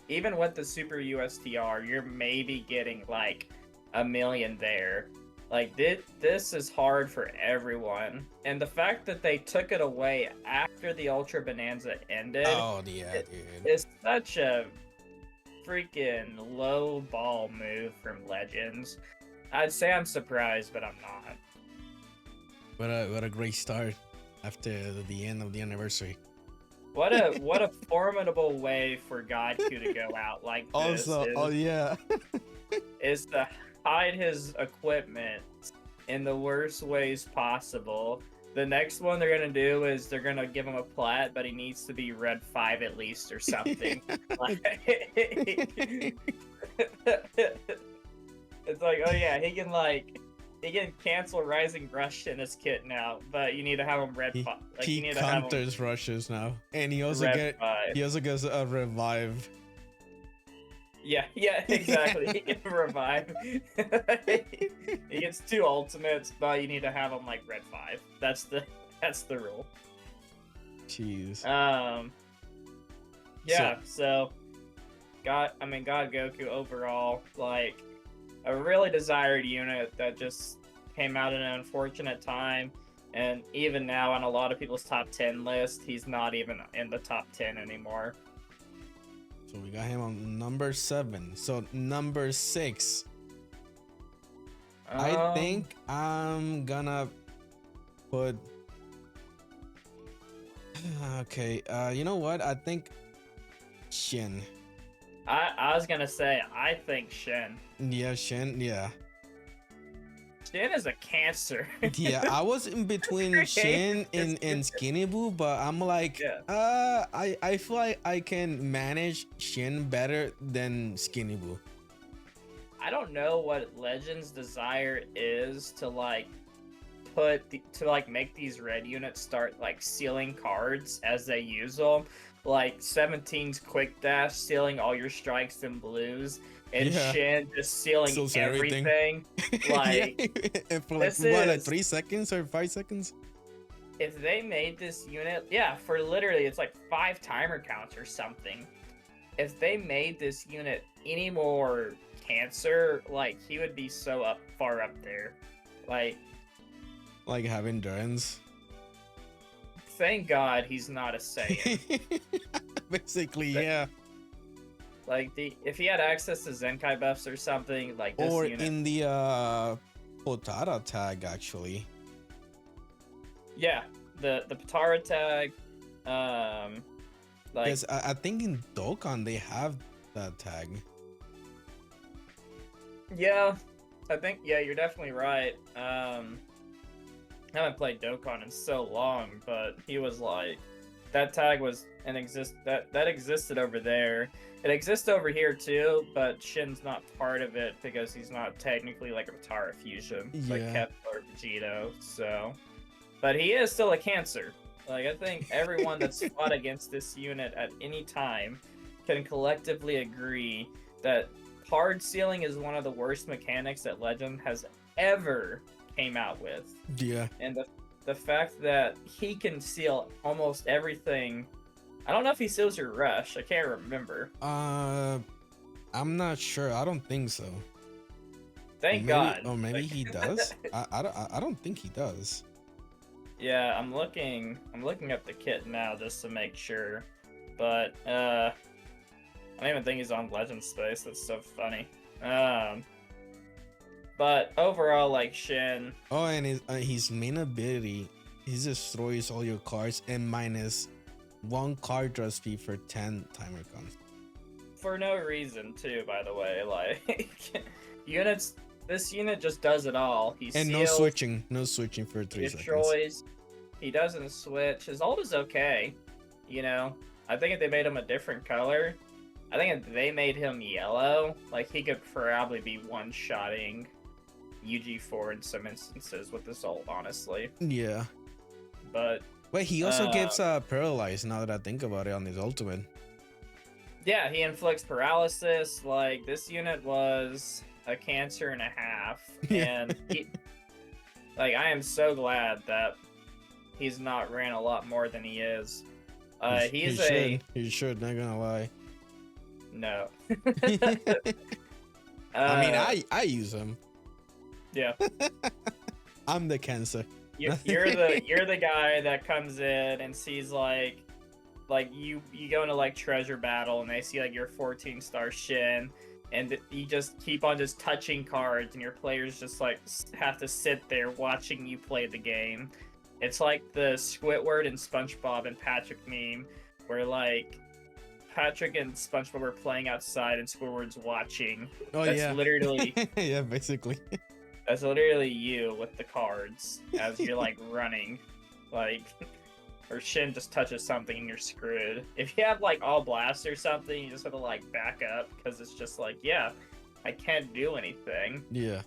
even with the super USTR, you're maybe getting like 1 million there. Like this is hard for everyone, and the fact that they took it away after the Ultra Bonanza ended Oh yeah, dude. is such a freaking low ball move from Legends. I'd say I'm surprised, but I'm not. What a great start after the end of the anniversary. What a formidable way for Godku to go out like this. Yeah. Is to hide his equipment in the worst ways possible. The next one they're gonna do is they're gonna give him a plat, but he needs to be red 5 at least or something. It's like, oh yeah, he can cancel Rising Rush in his kit now, but you need to have him red 5. Like, you He need to have him counters rushes now, and he also red 5. gets a revive. Yeah, exactly. He can revive. He gets 2 ultimates, but you need to have him like red 5. That's the That's the rule. Jeez. Um, So yeah. So, God Goku overall, like a really desired unit that just came out at an unfortunate time. And even now, on a lot of people's top 10 list, he's not even in the top 10 anymore. we got him on number 7. So number 6. I Um, think I'm gonna put. Okay. You know what? I think Shin. I was gonna say, I think Shen. Yeah, Shin. Yeah. Shen is a cancer. Yeah, I was in between Shin and Skinny Boo, but I'm like, Yeah. I feel like I can manage Shin better than Skinny Boo. I don't know what Legends' desire is to like make these red units start like sealing cards as they use them. Like 17's quick dash sealing all your strikes and blues, and Yeah. Shin just sealing Seals everything. everything. Like Yeah. And for like this what, like is 3 seconds or 5 seconds? if they made this unit, yeah, for literally it's like 5 timer counts or something. If they made this unit any more cancer, like he would be so far up there. Like having Durans. Thank God he's not a Saiyan. Basically, But- yeah. Like if he had access to Zenkai buffs or something, like this Or unit. in the Potara tag actually. Yeah, the Potara tag, like Because I think in Dokkan they have that tag. yeah, I think you're definitely right. I haven't played Dokkan in so long, but he was like that tag was that existed over there. It exists over here too, but Shin's not part of it because he's not technically like a Potara fusion. It's like Yeah. Kepler or Vegito, so but he is still a cancer. Like I think everyone that's fought against this unit at any time can collectively agree that card sealing is one of the worst mechanics that Legend has ever came out with. Yeah. And the fact that he can seal almost everything. I don't know if he seals your rush. I can't remember. I'm not sure. I don't think so. Thank Maybe, God. or maybe Like- he does. I don't think he does. Yeah, I'm looking up the kit now just to make sure. But I don't even think he's on Legend Space. That's so funny. But overall, like Shin, Oh, and his main ability, he destroys all your cards and minus 1 card draw speed for 10 timer counts. for no reason too, by the way, like units. This unit just does it all. He And seals, no switching for 3 seconds. destroys. He doesn't switch. His ult is okay. You know, I think if they made him a different color, I think if they made him yellow, like he could probably be one-shotting UG4 in some instances with this ult, honestly. Yeah. But But he also gets paralyzed now that I think about it on his ultimate. yeah, he inflicts paralysis. Like this unit was a cancer and a half, Yeah. and like I am so glad that he's not ran a lot more than he is. He should, not gonna lie. No. I mean, I use him. Yeah. I'm the cancer. You're the guy that comes in and sees like you go into like treasure battle and they see like your 14-star Shin, and you just keep on just touching cards and your players just like have to sit there watching you play the game. It's like the Squidward and SpongeBob and Patrick meme where like Patrick and SpongeBob are playing outside and Squidward's watching. Oh That's yeah. literally Yeah, basically. That's literally you with the cards as you're like running, like, or Shin just touches something and you're screwed. If you have like all blast or something, you just have to like back up because it's just like, yeah, I can't do anything. Yeah.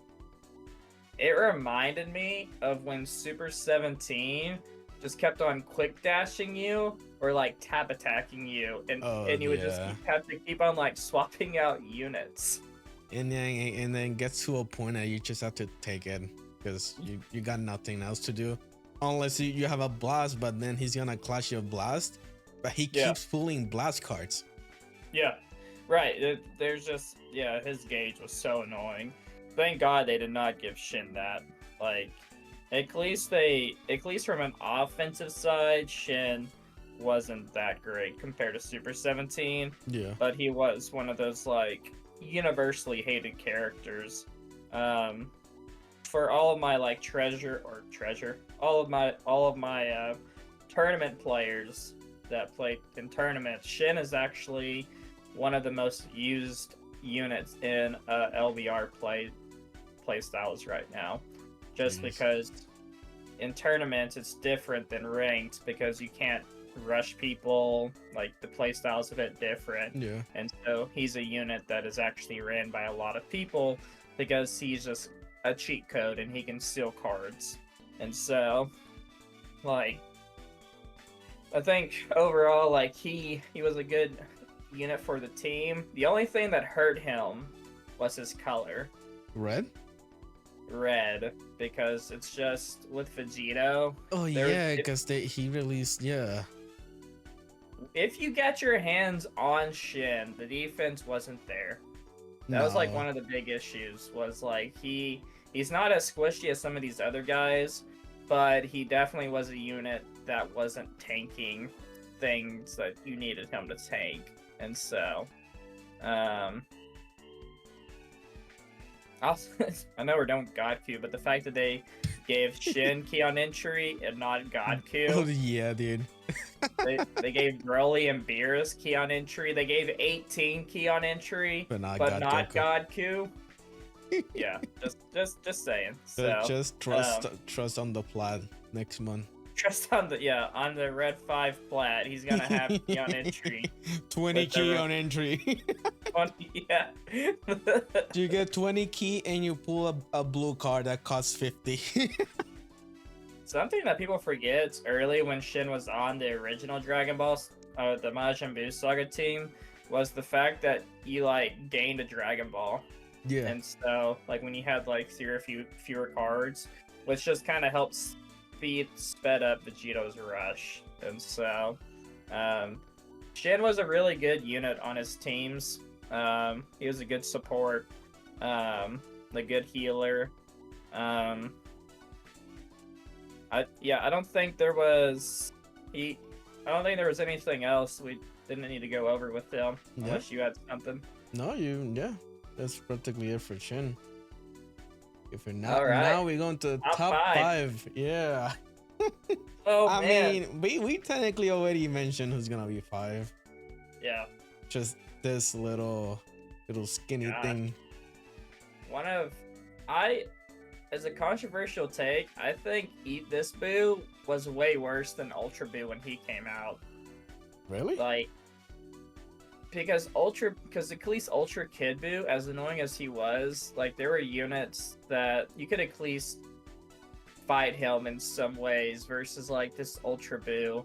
It reminded me of when Super 17 just kept on quick dashing you or like tap attacking you, and you would just have to keep on like swapping out units. And then gets to a point that you just have to take it because you got nothing else to do. unless you have a blast, but then he's gonna clash your blast. But he Yeah. keeps pulling blast cards. Yeah, right. There's just his gauge was so annoying. Thank God they did not give Shin that. Like, at least from an offensive side, Shin wasn't that great compared to Super 17. Yeah. But he was one of those like universally hated characters. For all of my like all of my tournament players that play in tournaments, Shin is actually one of the most used units in LBR play styles right now. Just Jeez. because in tournaments it's different than ranked because you can't rush people, like the play style's a bit different. Yeah. And so he's a unit that is actually ran by a lot of people because he's just a cheat code and he can steal cards. And so, like, I think overall, like, he was a good unit for the team. The only thing that hurt him was his color. Red? Red, because it's just with Vegito. Oh There- yeah, if- because he released If you get your hands on Shin, the defense wasn't there. That was like No. one of the big issues. Was like he's not as squishy as some of these other guys, but he definitely was a unit that wasn't tanking things that you needed him to tank, and so, I know we're done with God Q, but the fact that they gave Shin key on entry and not God Oh Q, yeah, dude. they gave Broly and Beerus key on entry. They gave 18 key on entry, But not but God not Goku. God Q. Yeah, just saying. So Just trust on the plan next month. trust on the Red 5 plat. He's gonna have key on entry. 20 With the key red- on entry. Yeah. You get 20 key and you pull a blue card that costs 50. Something that people forget early when Shin was on the original Dragon Ball, the Majin Buu Saga team, was the fact that you like gained a Dragon Ball, Yeah. and so like when you had like fewer cards, which just kind of helps sped up Vegito's rush, and so Shin was a really good unit on his teams. He was a good support, a good healer. I don't think there was anything else we didn't need to go over with him, Yeah. unless you had something. No, yeah. That's practically it for Shin. If we're not All right. now we're going to Top top five. 5. Yeah. Oh I man, mean, we technically already mentioned who's gonna be 5. yeah. Just this little skinny God. thing. As a controversial take, I think Eat This Boo was way worse than Ultra Boo when he came out. Really? Like, because at least Ultra Kid Boo, as annoying as he was, like there were units that you could at least fight him in some ways versus like this Ultra Boo,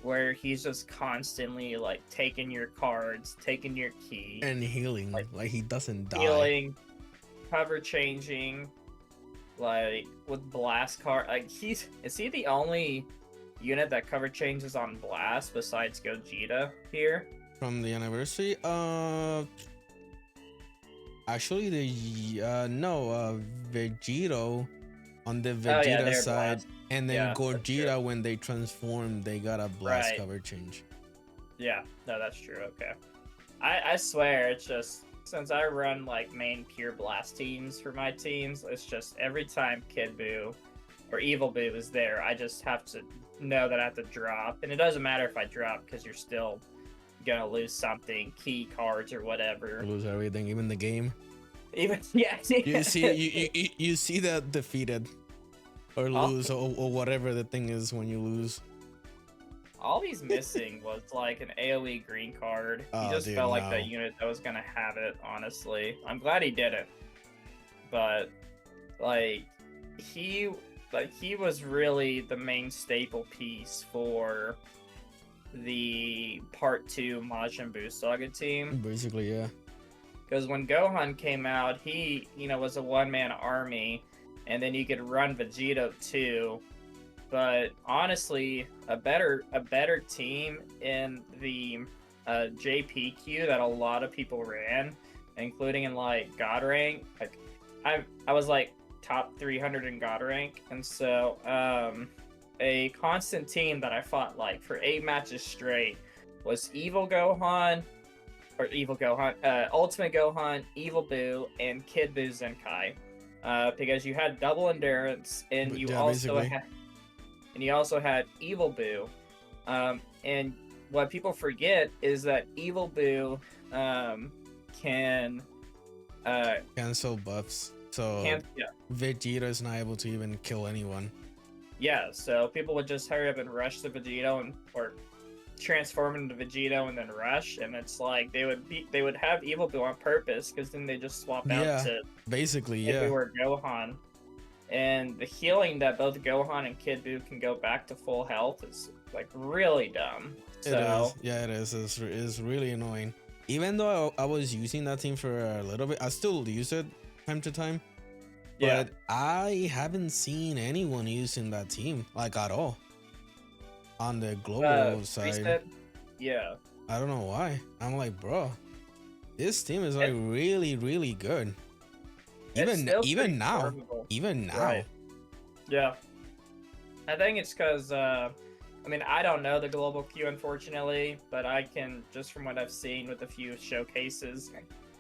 where he's just constantly like taking your cards, taking your key, And healing. Like, Like he doesn't die. healing, cover changing, like with blast card. Like is he the only unit that cover changes on blast besides Gogeta here? From the anniversary? Actually Vegito on the Vegeta they're side, blast. and then Yeah, that's true. Gogeta when they transform, they got a blast Right. cover change. Yeah, no, that's true. Okay, I swear it's just since I run like main pure blast teams for my teams, it's just every time Kid Buu or Evil Buu is there, I just have to know that I have to drop, and it doesn't matter if I drop because you're still gonna lose something, key cards or whatever. You lose everything, even the game. Even yeah, You see you see that defeated or Oh. lose or whatever the thing is when you lose. all he's missing was like an AoE green card. Oh, He just dude, felt like no. the unit that was gonna have it, honestly. I'm glad he didn't. But like he was really the main staple piece for the part 2 Majin Buu Saga team. Basically, yeah. Because when Gohan came out, he, was a one-man army, and then you could run Vegito too. but honestly, a better team in the JPQ that a lot of people ran, including in like God rank. Like I was like top 300 in God rank, and so a constant team that I fought like for 8 matches straight was Ultimate Gohan, Evil Boo, and Kid Buu Zenkai. Because you had double endurance, and you also had Evil Boo. And what people forget is that Evil Boo can cancel buffs, so yeah. Vegeta is not able to even kill anyone. Yeah, so people would just hurry up and rush the Vegito or transform into Vegito and then rush, and it's like they would have Evil Boo on purpose because then they just swap out to basically Kid Buu or Gohan. And the healing that both Gohan and Kid Buu can go back to full health is like really dumb. So it is. It's really annoying. Even though I was using that team for a little bit, I still use it time to time. yeah, But I haven't seen anyone using that team like at all on the global side. Reset, yeah, I don't know why. I'm like, bro, this team is like really, really good. Even now, formidable. even now. Right. Yeah, I think it's because I mean, I don't know the global queue, unfortunately, but I can, just from what I've seen with a few showcases,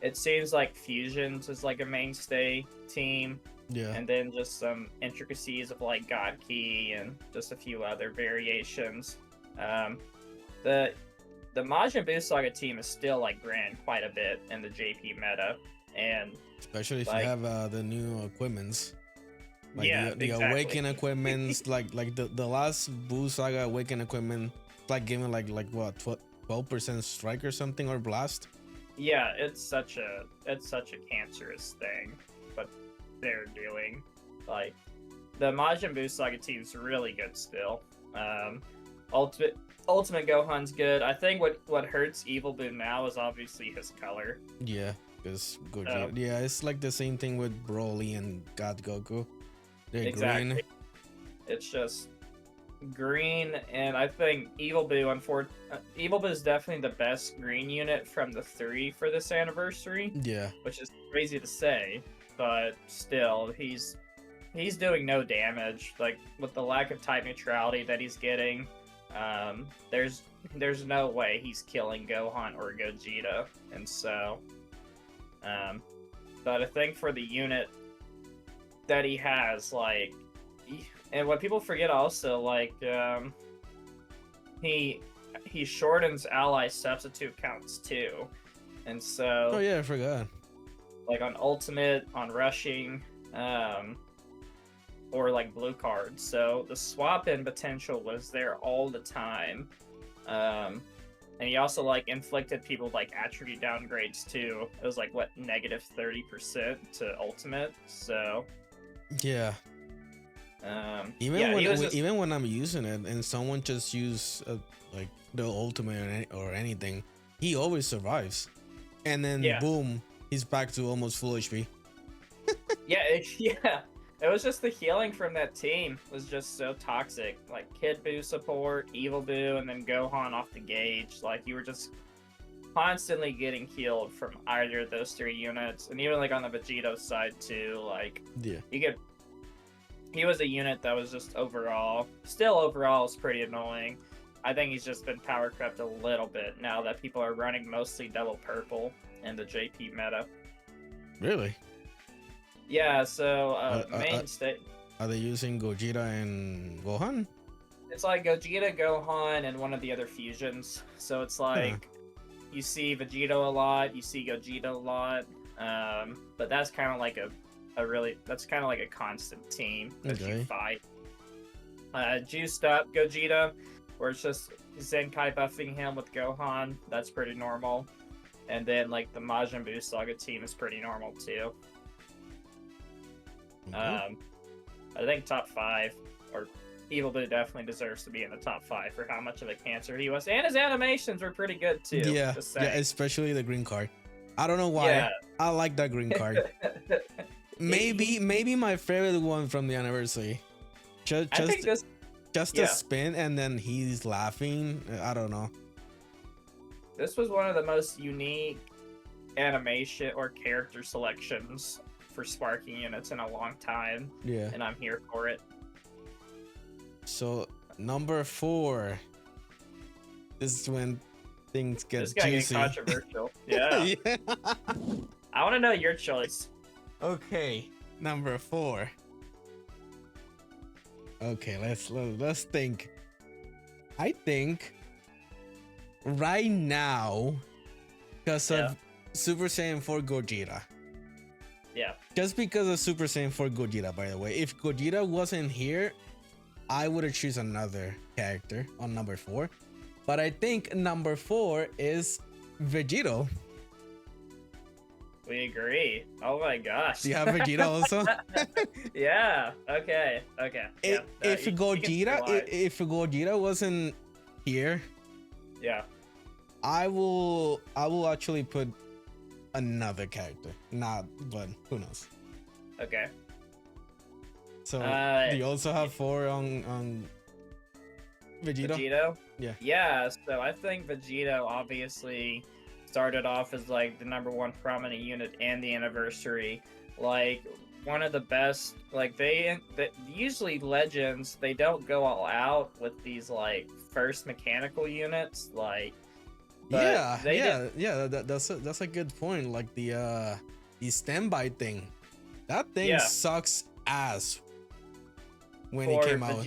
it seems like Fusions is like a mainstay team. Yeah. And then just some intricacies of like God Key and just a few other variations. The Majin Buu Saga team is still like ran quite a bit in the JP meta, and especially if like, you have the new equipments. Like yeah, the exactly. Awaken equipments, like the last Buu Saga Awaken equipment, like giving like what 12% strike or something, or blast. Yeah, it's such a cancerous thing, but they're doing. Like, the Majin Buu Saga team's really good still. Ultimate Gohan's good. I think what hurts Evil Boo now is obviously his color. Yeah, because yeah, it's like the same thing with Broly and God Goku. They're exactly. green. It's just green, and I think Evil Boo is definitely the best green unit from the 3 for this anniversary. Yeah, which is crazy to say, but still, he's doing no damage. Like, with the lack of type neutrality that he's getting, there's no way he's killing Gohan or Gogeta, and so, but I think for the unit that he has, like, and what people forget also, like, he shortens ally substitute counts too, and so. Oh yeah, I forgot. Like on Ultimate, on Rushing, or like blue cards. So the swap in potential was there all the time. And he also like inflicted people like attribute downgrades too. It was like what, -30% to Ultimate. So yeah. Even when I'm using it and someone just use like the Ultimate or anything, he always survives. And then boom, he's back to almost full HP. It was just the healing from that team was just so toxic. Like Kid Buu support, Evil Buu, and then Gohan off the gauge. Like, you were just constantly getting healed from either of those 3 units, and even like on the Vegito side too. Like, he was a unit that was just overall is pretty annoying. I think he's just been power crept a little bit now that people are running mostly double purple in the JP meta. Really? Yeah, so mainstay. Are they using Gogeta and Gohan? It's like Gogeta, Gohan, and one of the other fusions. So it's like you see Vegito a lot, you see Gogeta a lot, but that's kind of like a constant team that you fight. Juiced up Gogeta, where it's just Zenkai buffing him with Gohan. That's pretty normal. And then like the Majin Buu Saga team is pretty normal too. I think top 5, or Evil Boo definitely deserves to be in the top 5 for how much of a cancer he was, and his animations were pretty good too. Yeah, especially the green card. I don't know why. Yeah. I like that green card. maybe my favorite one from the anniversary. just a Yeah, spin and then he's laughing. I don't know. this was one of the most unique animation or character selections for sparking units in a long time, Yeah. and I'm here for it. So number 4. This is when things get This guy getting juicy. controversial. Yeah. Yeah. I want to know your choice. Okay, number 4. Okay, let's think. I think right now, because Yeah. of Super Saiyan 4 Gogeta. Yeah. Just because of Super Saiyan 4 Gogeta, by the way. If Gogeta wasn't here, I would have choose another character on number 4. But I think number 4 is Vegito. We agree. Oh my gosh. Do you have Vegeta also? Yeah. Okay. Okay. Yeah. If you can see why. If Gogeta wasn't here, Yeah. I will actually put another character. Not, but who knows? Okay. So do you Uh, also have 4 on Vegito? Vegito? Yeah. Yeah, so I think Vegito obviously started off as like the #1 prominent unit and the anniversary. Like one of the best, like they usually Legends, they don't go all out with these like first mechanical units, like but Yeah, they that's a good point. Like the standby thing. That thing Yeah. sucks ass when for it came out.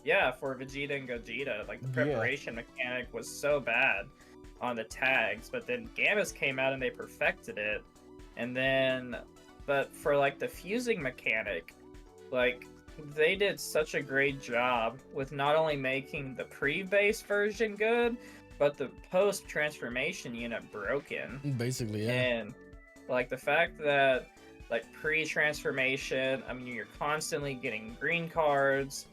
Yeah, for Vegeta and Gogeta, like the Yeah. preparation mechanic was so bad on the tags, but then Gammas came out and they perfected it. And then, but for like the fusing mechanic, like they did such a great job with not only making the pre-base version good, but the post-transformation unit broken. Basically, yeah. And like the fact that like pre-transformation, I mean you're constantly getting green cards,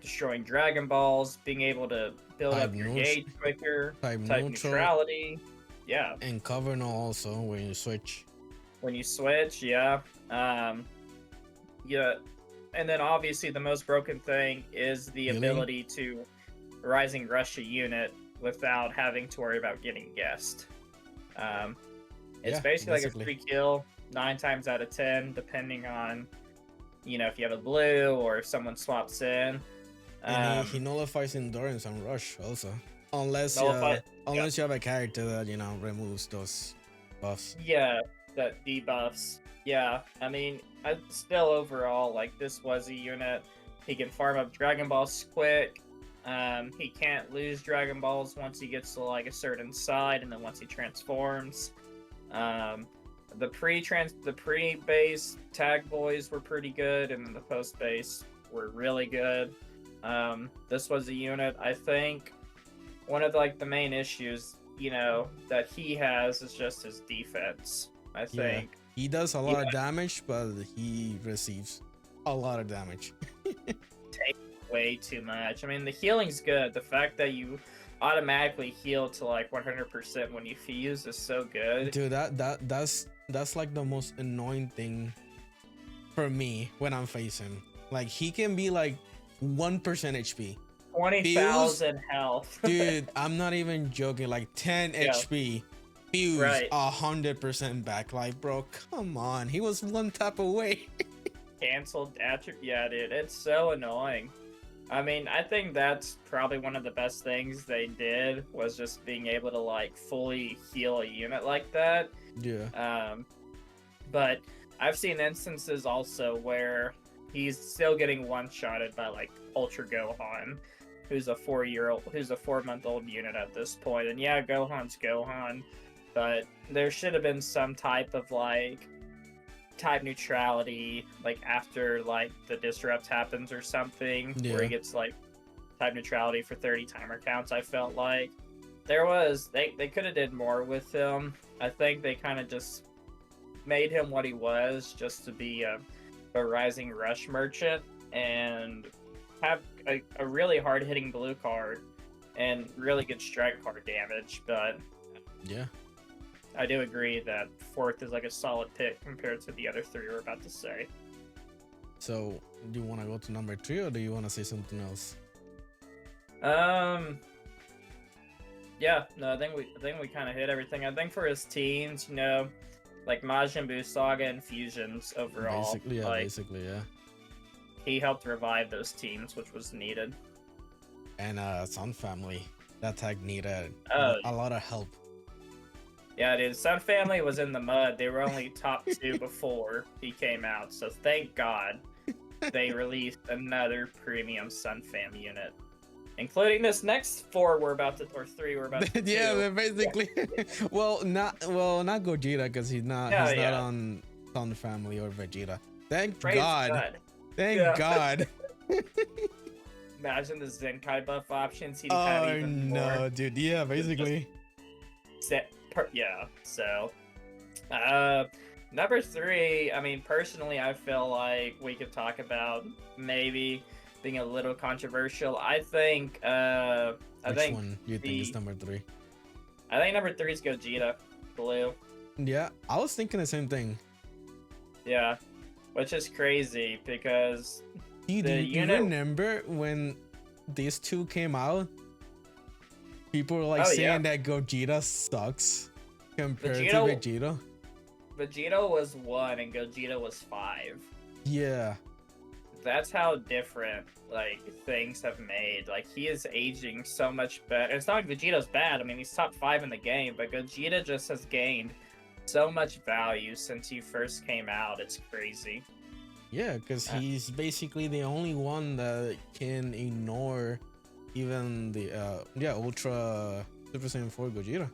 destroying Dragon Balls, being able to build Type up your neutral- gauge quicker, Type type neutral. neutrality. Yeah, And cover no also when you switch. when you switch, yeah. Yeah, and then obviously the most broken thing is the Healing? ability to Rising Rush a unit without having to worry about getting guessed. It's Yeah, basically like basically. a free kill 9 times out of 10, depending on, you know, if you have a blue or if someone swaps in. And he nullifies endurance and rush also. Unless Nullify- unless you have a character that, you know, removes those buffs. Yeah, that debuffs. Yeah, I mean, I still overall like this was a unit. He can farm up Dragon Balls quick. He can't lose Dragon Balls once he gets to like a certain side, and then once he transforms. The pre-base tag boys were pretty good, and then the post base were really good. This was a unit, I think. One of like the main issues, you know, that he has is just his defense. I think. He does a lot of damage, but he receives a lot of damage. Way too much. I mean, the healing's good. The fact that you automatically heal to like 100% when you fuse is so good. Dude, that's like the most annoying thing for me when I'm facing. Like he can be like 1% HP. 20,000 health. Dude, I'm not even joking. Like 10 Yeah. HP. Fuse Right. 100% back. Like, bro, come on. He was one tap away. Canceled attribute. Yeah, dude, it's so annoying. I mean, I think that's probably one of the best things they did was just being able to like fully heal a unit like that. Yeah. But I've seen instances also where he's still getting one-shotted by like Ultra Gohan, who's a 4-month-old unit at this point. And yeah, Gohan's Gohan, but there should have been some type of like type neutrality, like after like the disrupt happens or something, where Yeah. he gets like type neutrality for 30 timer counts. I felt like they could have did more with him. I think they kind of just made him what he was, just to be a Rising Rush merchant and have a really hard hitting blue card and really good strike card damage. But Yeah. I do agree that 4th is like a solid pick compared to the other 3 we're about to say. So, do you want to go to number 3 or do you want to say something else? Um, yeah, no, I think we kind of hit everything. I think for his teams, you know, like Majin Buu Saga and Fusions overall, like Basically, yeah. he helped revive those teams, which was needed. And Sun Family, that tag needed Oh, a lot of help. yeah, dude. Sun Family was in the mud. They were only top 2 before he came out, so thank God they released another premium Sun Fam unit, including this next 4 we're about to, or 3 we're about to Yeah, do. but basically, not Gogeta because he's not on Sun Family or Vegeta. Thank Praise God. Thank Yeah. God. Imagine the Zenkai buff options he'd Oh have even no, more. dude. Yeah, basically. Yeah, so number 3, I mean, personally, I feel like we could talk about maybe being a little controversial. I think Which one do you think is number 3? I think number 3 is Gogeta Blue. Yeah, I was thinking the same thing. Yeah, which is crazy because Dude, do you remember when these two came out? People were like saying that Gogeta sucks compared to Vegeta. Vegeta was 1 and Gogeta was 5. Yeah. That's how different like things have made. Like he is aging so much better. It's not like Vegeta's bad. I mean, he's top 5 in the game, but Gogeta just has gained so much value since he first came out. It's crazy. Yeah, because he's basically the only one that can ignore even the Ultra Super Saiyan 4 Gogeta.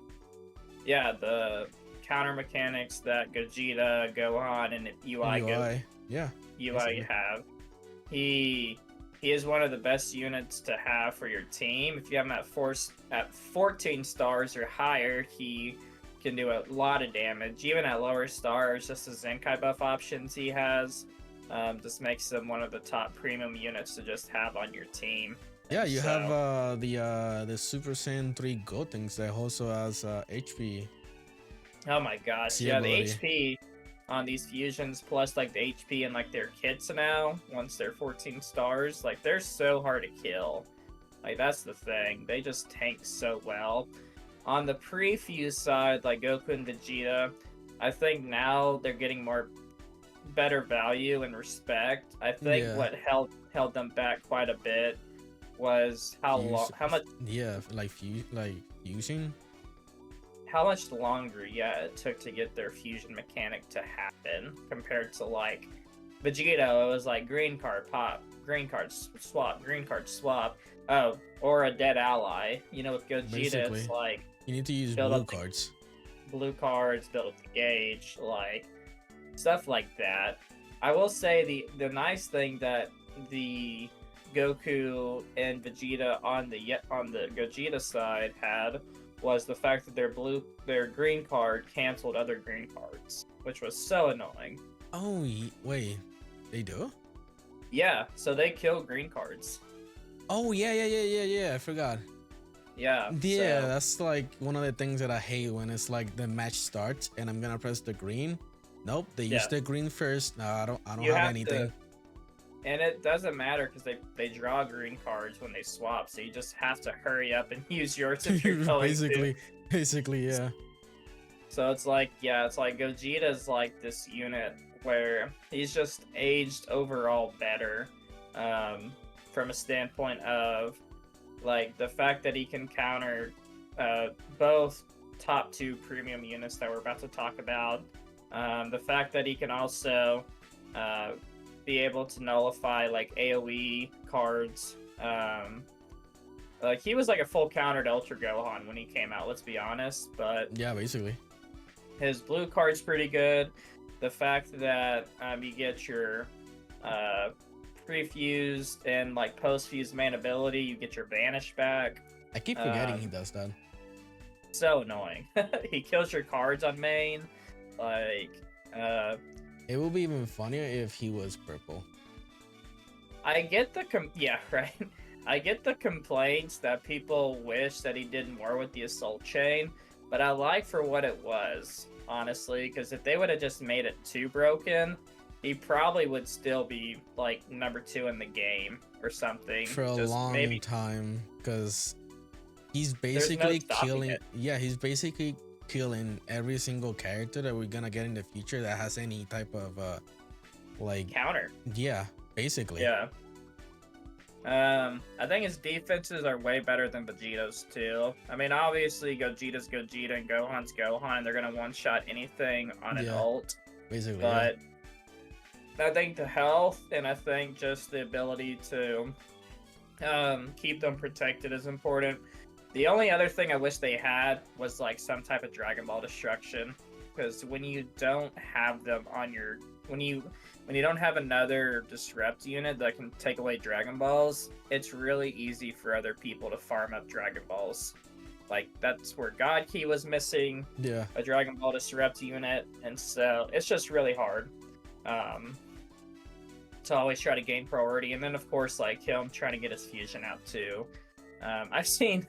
Yeah, the counter mechanics that Gogeta, Gohan, and UI have. He is one of the best units to have for your team. If you have him at 14 stars or higher, he can do a lot of damage. Even at lower stars, just the Zenkai buff options he has just makes him one of the top premium units to just have on your team. Yeah, you have the Super Saiyan 3 Gotenks that also has HP. Oh my gosh, yeah, the HP on these fusions plus like the HP and like their kits now, once they're 14 stars, like they're so hard to kill. Like that's the thing, they just tank so well. On the pre-fuse side, like Goku and Vegeta, I think now they're getting better value and respect. I think what held them back quite a bit was how much fusing. How much longer it took to get their fusion mechanic to happen compared to like Vegeta. It was like green card pop, green card swap, green card swap. Oh, or a dead ally. You know, with Gogeta, it's like you need to use blue cards. Blue cards, build up the gauge, like stuff like that. I will say the nice thing that the Goku and Vegeta on the Gogeta side had was the fact that their green card canceled other green cards, which was so annoying. Oh wait, they do? Yeah, so they kill green cards. Oh yeah, I forgot. Yeah, that's like one of the things that I hate when it's like the match starts and I'm gonna press the green. Nope, they use the green first. No, I don't have anything. And it doesn't matter because they draw green cards when they swap, so you just have to hurry up and use yours if you're going basically, yeah. So it's like Gogeta's like this unit where he's just aged overall better, from a standpoint of like the fact that he can counter both top 2 premium units that we're about to talk about. The fact that he can also be able to nullify like AoE cards. Like he was like a full counter to Ultra Gohan when he came out, let's be honest, but yeah, basically his blue card's pretty good. The fact that you get your pre-fused and like post-fused main ability, you get your vanish back. I keep forgetting he does that. So annoying. He kills your cards on main. Like it will be even funnier if he was purple. I get the right. I get the complaints that people wish that he did more with the assault chain, but I like for what it was, honestly, because if they would have just made it too broken, he probably would still be like number 2 in the game or something. For a Just long maybe time, because he's there's no basically stopping killing. it. Yeah, he's basically killing every single character that we're gonna get in the future that has any type of like, Counter. yeah, basically. Yeah. I think his defenses are way better than Vegeta's too. I mean, obviously Gogeta's Gogeta and Gohan's Gohan, and they're gonna one-shot anything on an Yeah, ult. basically. But I think the health and I think just the ability to keep them protected is important. The only other thing I wish they had was like some type of Dragon Ball destruction, because when you don't have them on your when you don't have another disrupt unit that can take away Dragon Balls, it's really easy for other people to farm up Dragon Balls. Like that's where God Key was missing, Yeah. a Dragon Ball disrupt unit, and so it's just really hard. To always try to gain priority, and then of course like him trying to get his fusion out too. I've seen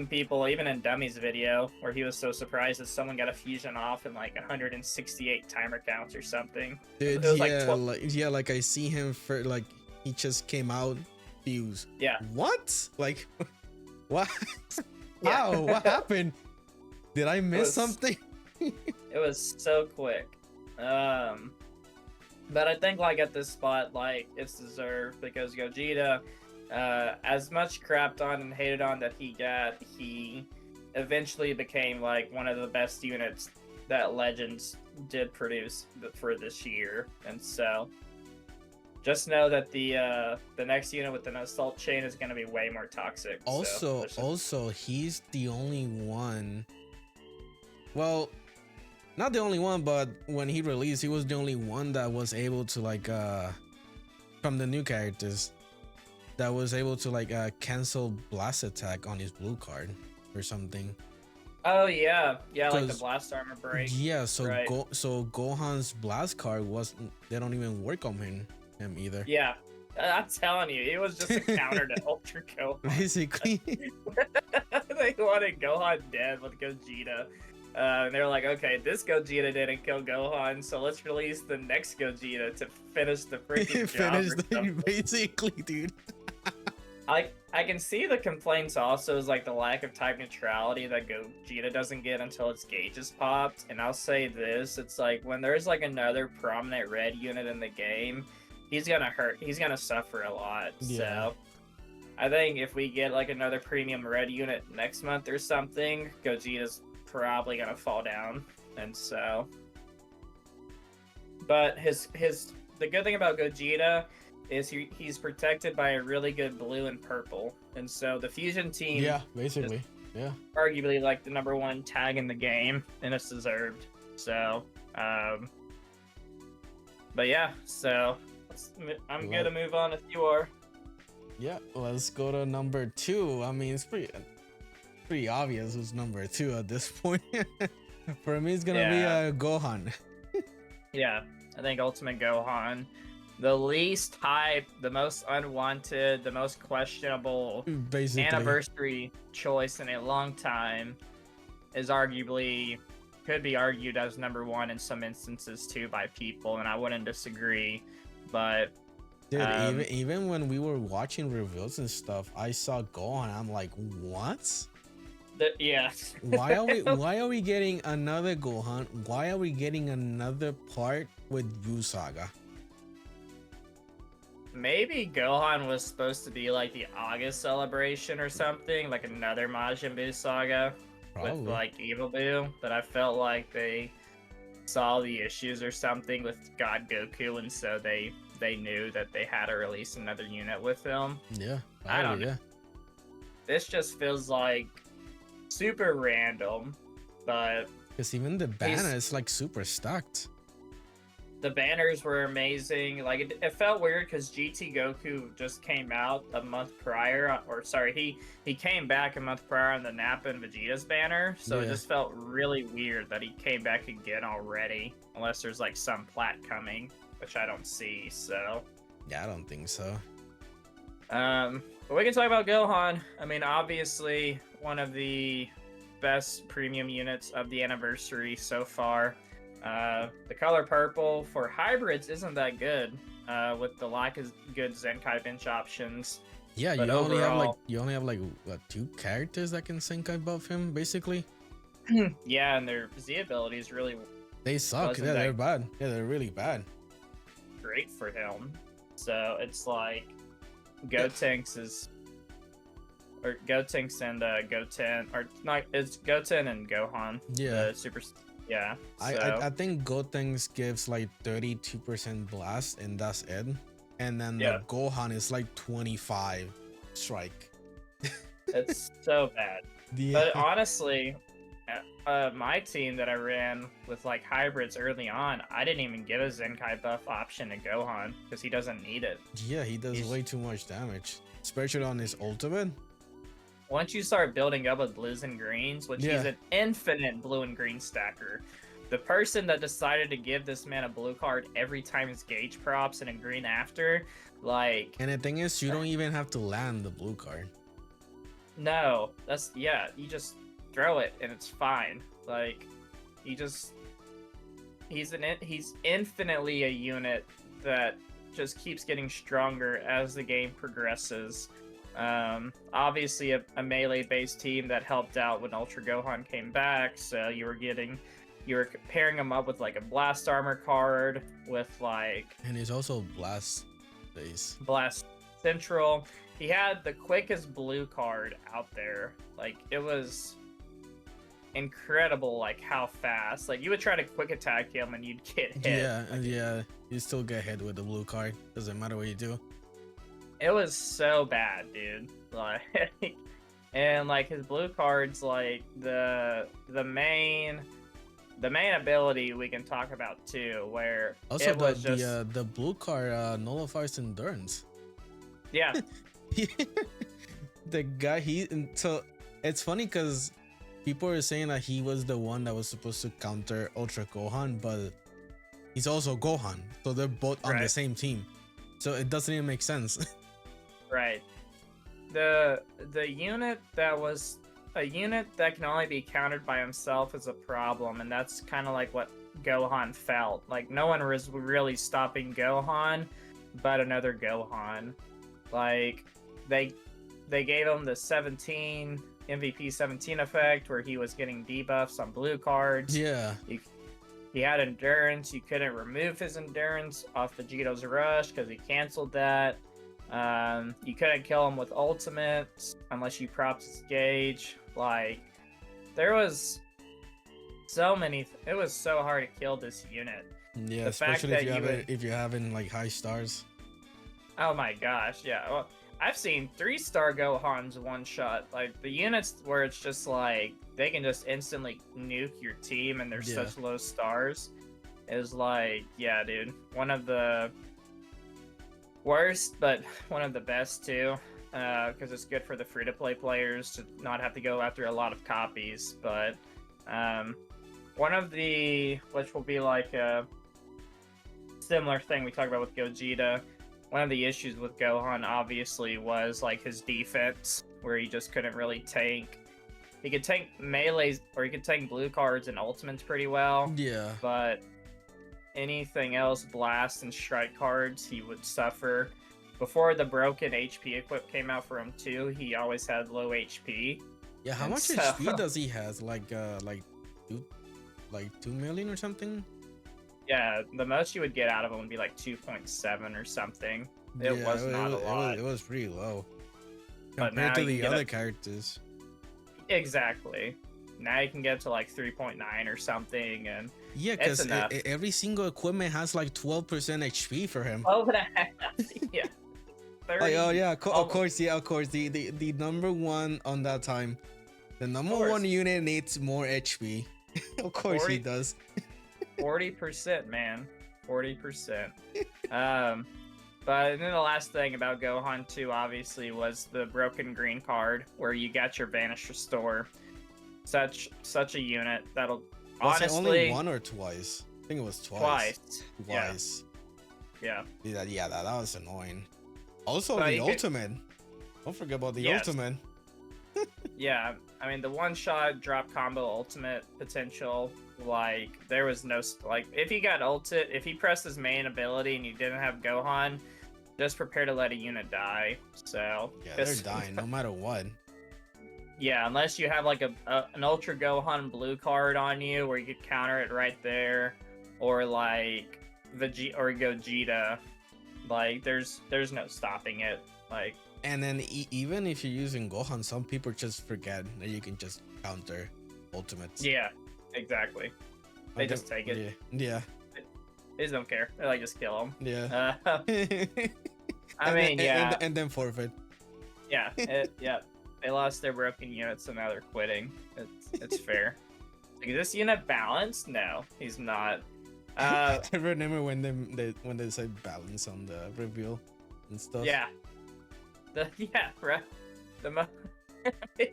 people even in Dummy's video where he was so surprised that someone got a fusion off in like 168 timer counts or something. Dude, It was yeah, like 12. like I see him for like he just came out fuse. Yeah. What? Like, what? Yeah. How? What happened? Did I miss was- something? It was so quick. But I think like at this spot, like it's deserved because Gogeta, as much crapped on and hated on that he got, he eventually became like one of the best units that Legends did produce for this year, and so just know that the next unit with an assault chain is going to be way more toxic. so Also, he's the only one. Well, not the only one, but when he released, he was the only one that was able to like from the new characters that was able to like cancel blast attack on his blue card or something. Oh yeah, like the 'Cause- blast armor break. Yeah, so right. Gohan's blast card they don't even work on him either. Yeah, I'm telling you, it was just a counter to Ultra Gohan. Basically. They wanted Gohan dead with Gogeta. And they were like, okay, this Gogeta didn't kill Gohan, so let's release the next Gogeta to finish the freaking job. Basically, dude. I can see the complaints also is like the lack of type neutrality that Gogeta doesn't get until its gauge is popped. And I'll say this, it's like when there's like another prominent red unit in the game, he's gonna suffer a lot. Yeah. So I think if we get like another premium red unit next month or something, Gogeta's probably gonna fall down. And so, but the good thing about Gogeta is he's protected by a really good blue and purple, and so the fusion team, Yeah, basically. Yeah. arguably like the number 1 tag in the game, and it's deserved. So, but yeah, so I'm gonna move on if you are. Yeah, let's go to number 2. I mean, it's pretty obvious who's number 2 at this point. For me, it's gonna be Gohan. Yeah, I think Ultimate Gohan, the least hype, the most unwanted, the most questionable Basically. anniversary choice in a long time, is could be argued as number 1 in some instances too by people, and I wouldn't disagree. But Dude, even when we were watching reveals and stuff, I saw Gohan. I'm like, what? Yeah. Why are we getting another Gohan? Why are we getting another part with Buu Saga? Maybe Gohan was supposed to be like the August celebration or something, like another Majin Buu saga with Probably. like Evil Buu, but I felt like they saw the issues or something with God Goku, and so they knew that they had to release another unit with him. Yeah. I don't know. know. This just feels like super random, but Because even the banner is like super stacked. the banners were amazing. Like it felt weird because GT Goku just came out a month prior, or sorry, he came back a month prior on the Nappa and Vegeta's banner, so it Yeah. just felt really weird that he came back again already, unless there's like some plat coming, which I don't see. So Yeah, I don't think so. but we can talk about Gohan. I mean, obviously one of the best premium units of the anniversary so far. The color purple for hybrids isn't that good, with the lack of good Zenkai bench options. Yeah, But you only have like overall, what, two characters that can sync above him, basically. yeah, and their Z abilities really They suck. wasn't Yeah, they're that bad. Yeah, they're really bad. great for him. So it's like Yeah. Gotenks is, or Gotenks and Goten, or not, it's Goten and Gohan. Yeah. The super, yeah. I, So I I think Gotenks gives like 32% blast and that's it. And then yeah, the Gohan is like 25 strike. it's so bad. Yeah. But honestly, my team that I ran with like hybrids early on, I didn't even give a Zenkai buff option to Gohan because he doesn't need it. Yeah, he does He's- way too much damage, especially on his ultimate. Once you start building up with blues and greens, which Yeah. he's an infinite blue and green stacker, the person that decided to give this man a blue card every time his gauge props and a green after, like, And the thing is, you don't even have to land the blue card. no, that's, yeah, you just throw it and it's fine. Like, he's infinitely a unit that just keeps getting stronger as the game progresses. Obviously a melee-based team that helped out when Ultra Gohan came back, so you were pairing him up with like a Blast Armor card with like And he's also blast base. Blast Central. He had the quickest blue card out there. Like, it was incredible, like how fast. Like, you would try to quick attack him and you'd get hit. Yeah, and yeah, you still get hit with the blue card. Doesn't matter what you do. It was so bad, dude. Like, and like his blue cards, like the main ability we can talk about too, where Also, it was just the blue card nullifies endurance. yeah, The guy so it's funny because people are saying that he was the one that was supposed to counter Ultra Gohan, but he's also Gohan, so they're both on the Right. same team. So it doesn't even make sense. right. The unit that was a unit that can only be countered by himself is a problem, and that's kind of like what Gohan felt. Like, no one was really stopping Gohan but another Gohan. Like, they gave him the 17 MVP 17 effect where he was getting debuffs on blue cards. Yeah, He had endurance. You couldn't remove his endurance off Vegeto's rush because he canceled that. You couldn't kill him with ultimates unless you propped his gauge. Like, there was so many. It was so hard to kill this unit. yeah, The fact especially that if you you have would- if you're having like high stars. Oh my gosh, yeah. Well, I've seen 3-star Gohans one shot. Like, the units where it's just like they can just instantly nuke your team and they're Yeah. such low stars is like, yeah, dude. One of the worst, but one of the best too. Because it's good for the free-to-play players to not have to go after a lot of copies. But one of the, which will be like a similar thing we talked about with Gogeta, one of the issues with Gohan obviously was like his defense, where he just couldn't really tank. He could tank melees, or he could tank blue cards and ultimates pretty well, Yeah, but anything else, blast and strike cards, he would suffer. Before the broken HP equip came out for him too, he always had low HP. yeah. How And much so- HP does he has? Like 2 million or something? Yeah, the most you would get out of him would be like 2.7 or something. It was not a lot. It was pretty low But compared now to you the get other a- characters. Exactly. Now you can get to like 3.9 or something, and Yeah, It's because enough. every single equipment has like 12% HP for him. oh, yeah, 30, Oh yeah, of almost- course, yeah, of course. The number one on that time, the number course. one unit needs more HP. Of course 40 he does. 40%, man, 40%. But then the last thing about Gohan 2 obviously was the broken green card, where you got your Vanish Restore. Such a unit that'll Was it honestly only one or twice? I think it was twice. Yeah, Twice. yeah. Yeah, that was annoying. Also, But the you could- ultimate. Don't forget about the Yes. ultimate. Yeah, I mean the one-shot drop combo ultimate potential, like there was no like if he got ulted, if he pressed his main ability and you didn't have Gohan, just prepare to let a unit die. So Yeah, they're dying no matter what. yeah, unless you have like an Ultra Gohan blue card on you where you could counter it right there, or like Gogeta, like there's no stopping it. Like And then even if you're using Gohan, some people just forget that you can just counter ultimates. yeah, exactly. They just take it. Yeah. They just don't care. They like just kill them. Yeah. I mean, yeah, and then forfeit. yeah, yeah. They lost their broken units, so now they're quitting. It's fair. Like, is this unit balanced? No, he's not. I remember when they said balance on the reveal and stuff. Yeah. Right.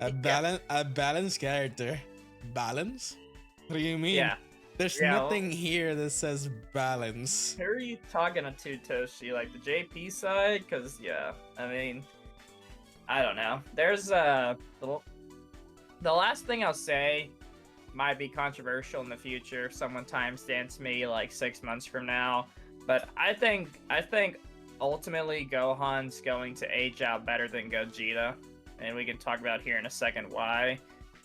A balanced character. Balance? What do you mean? Yeah. There's Yeah, nothing here that says balance. Who are you talking to, Toshi? Like the JP side? Because yeah, I mean, I don't know. There's the last thing I'll say might be controversial in the future. If someone timestamps me like 6 months from now, but I think ultimately Gohan's going to age out better than Gogeta, and we can talk about here in a second why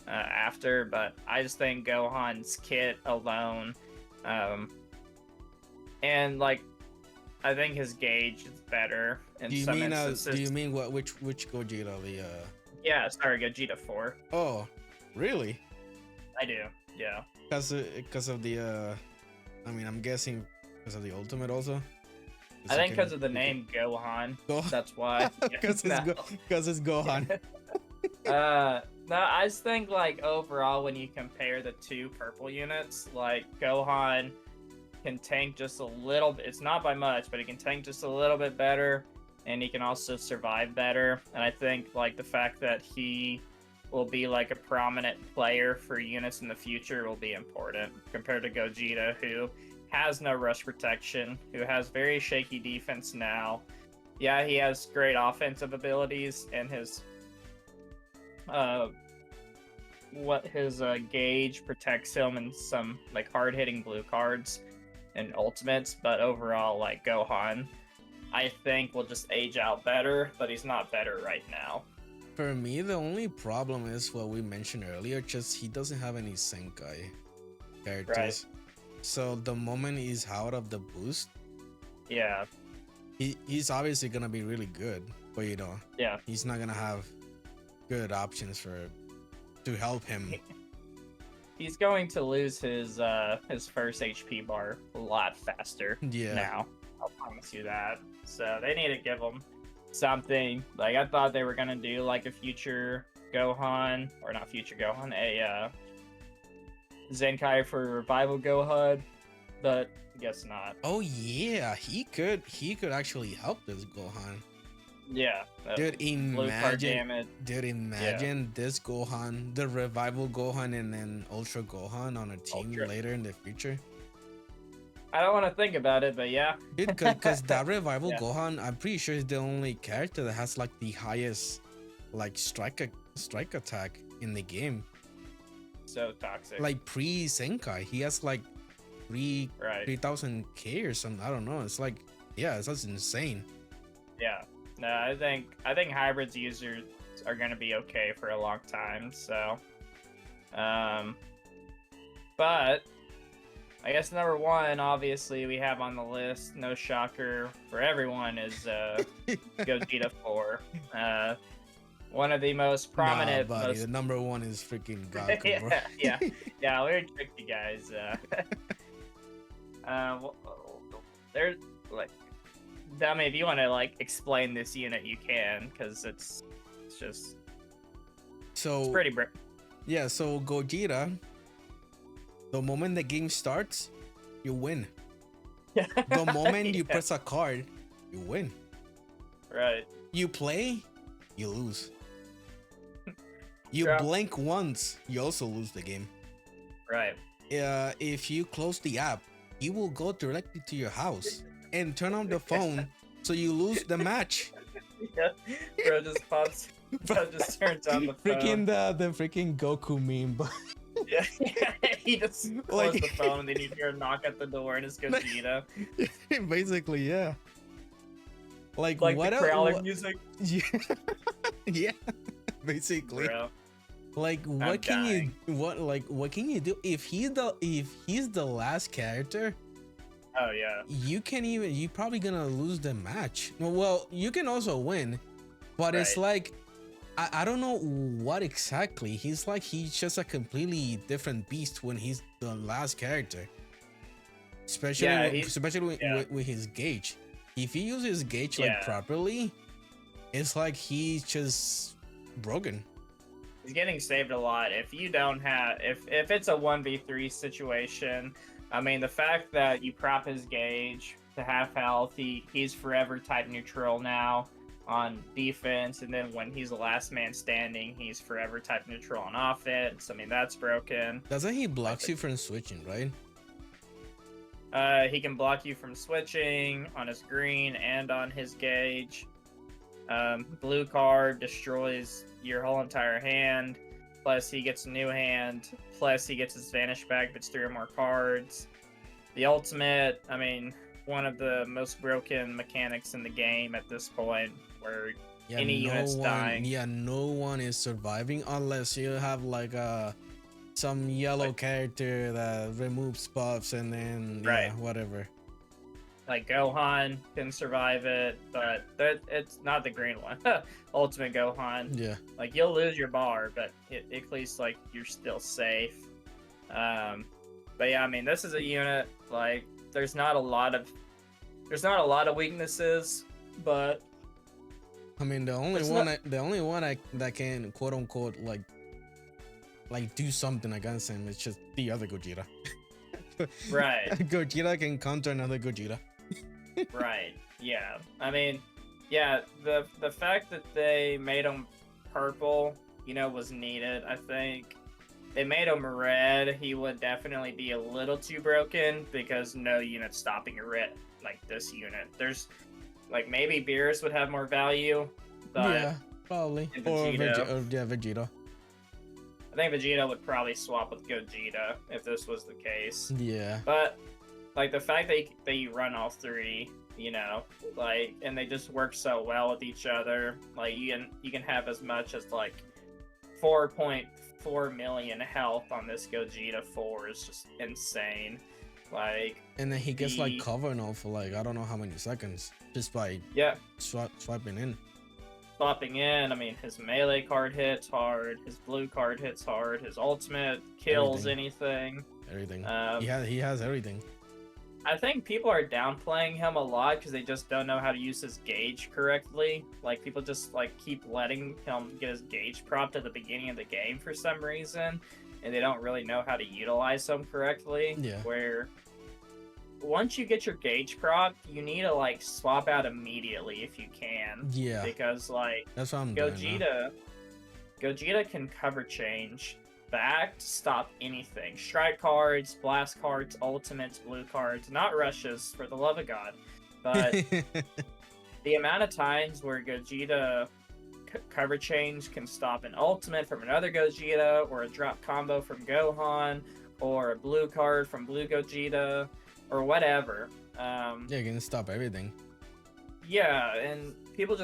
after. But I just think Gohan's kit alone, and like I think his gauge is better in some instances. Do you mean what? Which Gogeta? The Yeah, sorry, Gogeta 4. Oh, really? I do. Yeah. Because of the I mean, I'm guessing because of the ultimate also. I think because of the name Gohan. That's why. Because it's Gohan. No, I just think like overall when you compare the two purple units, like Gohan can tank just a little bit. It's not by much, but he can tank just a little bit better, and he can also survive better. And I think like the fact that he will be like a prominent player for units in the future will be important compared to Gogeta, who has no rush protection, who has very shaky defense now. Yeah, he has great offensive abilities, and his gauge protects him in some like hard-hitting blue cards and ultimates, but overall like Gohan I think will just age out better, but he's not better right now. For me, the only problem is what we mentioned earlier, just he doesn't have any Senkai characters. Right. So the moment he's out of the boost, yeah, he's obviously gonna be really good, but you know, yeah, he's not gonna have good options to help him. He's going to lose his first HP bar a lot faster. Yeah. Now, I'll promise you that. So they need to give him something. Like I thought they were gonna do like a future Gohan, or not future Gohan, a Zenkai for Revival Gohan, but guess not. Oh yeah, he could actually help this Gohan. Yeah, dude, imagine this Gohan, the Revival Gohan, and then Ultra Gohan on a team later in the future. I don't want to think about it, but yeah. Dude, because that Revival Gohan, I'm pretty sure is the only character that has like the highest like strike attack in the game. So toxic. Like pre-Senkai, he has like 3,000k or something. I don't know. It's like, yeah, that's insane. Yeah. No, I think hybrids users are gonna be okay for a long time. So, but I guess number one, obviously, we have on the list, no shocker for everyone, is Gogeta 4. One of the most prominent. Nah, buddy, the number one is freaking Goku. yeah. We're tricked you guys. There's like, Dummy, if you want to like explain this unit, you can, because it's just it's pretty yeah. So Gogeta, the moment the game starts, you win. The moment you press a card, you win. Right. You play, you lose. You blink once, you also lose the game. Right. If you close the app, he will go directly to your house and turn on the phone, so you lose the match. Yeah, bro just pops So just turns on the phone. Freaking the freaking Goku meme, but Yeah, he just closed Like- the phone and then you hear a knock at the door and it's Gogeta. basically, yeah. Like Like what the else? Crowler music, Yeah, yeah, basically. bro. Like what can what can you do if he's the last character? Oh yeah. You probably gonna lose the match. Well, you can also win, but it's Right. like I don't know what exactly. He's just a completely different beast when he's the last character. Especially Yeah, with his gauge. If he uses his gauge like Yeah. properly, it's like he's just broken. He's getting saved a lot. If you don't have, if it's a 1v3 situation, I mean, the fact that you prop his gauge to half health, he's forever type neutral now on defense, and then when he's the last man standing, he's forever type neutral on offense. I mean, that's broken. Doesn't he blocks you from switching, right? He can block you from switching on his green and on his gauge. Blue card destroys your whole entire hand. Plus, he gets a new hand. Plus, he gets his vanish back if it's 3 or more cards. The ultimate, I mean, one of the most broken mechanics in the game at this point, where Yeah, any units dying. Yeah, no one is surviving unless you have like some yellow character that removes buffs and then yeah, Right. whatever. like Gohan can survive it, but it's not the green one. Ultimate Gohan. Yeah. Like you'll lose your bar, but at least like you're still safe. But yeah, I mean this is a unit like there's not a lot of weaknesses, but I mean the only It's one not- that can quote unquote like do something against him is just the other Gogeta. right, Gogeta can counter another Gogeta. right, yeah. I mean, yeah, the fact that they made him purple, was needed. I think they made him red, he would definitely be a little too broken because no unit stopping a red like this unit. There's like maybe Beerus would have more value, but Yeah, probably. And Or Vegeta. Vegeta. I think Vegeta would probably swap with Gogeta if this was the case. Yeah. But like the fact that you run all three, like, and they just work so well with each other. Like you can have as much as like 4.4 million health on this Gogeta 4 is just insane. Like, And then he gets The- like cover now for like I don't know how many seconds just by yeah, swiping in. swapping in. I mean, his melee card hits hard, his blue card hits hard, his ultimate kills anything. Everything. Um, He has everything. I think people are downplaying him a lot because they just don't know how to use his gauge correctly. Like people just like keep letting him get his gauge propped at the beginning of the game for some reason, and they don't really know how to utilize him correctly. Yeah. Where once you get your gauge propped, you need to like swap out immediately if you can, Yeah. because like That's what I'm doing. Now. Gogeta can cover change back to stop anything. Strike cards, blast cards, ultimates, blue cards, not rushes, for the love of God. But the amount of times where Gogeta cover change can stop an ultimate from another Gogeta, or a drop combo from Gohan, or a blue card from Blue Gogeta, or whatever. Yeah, you can stop everything. Yeah, and people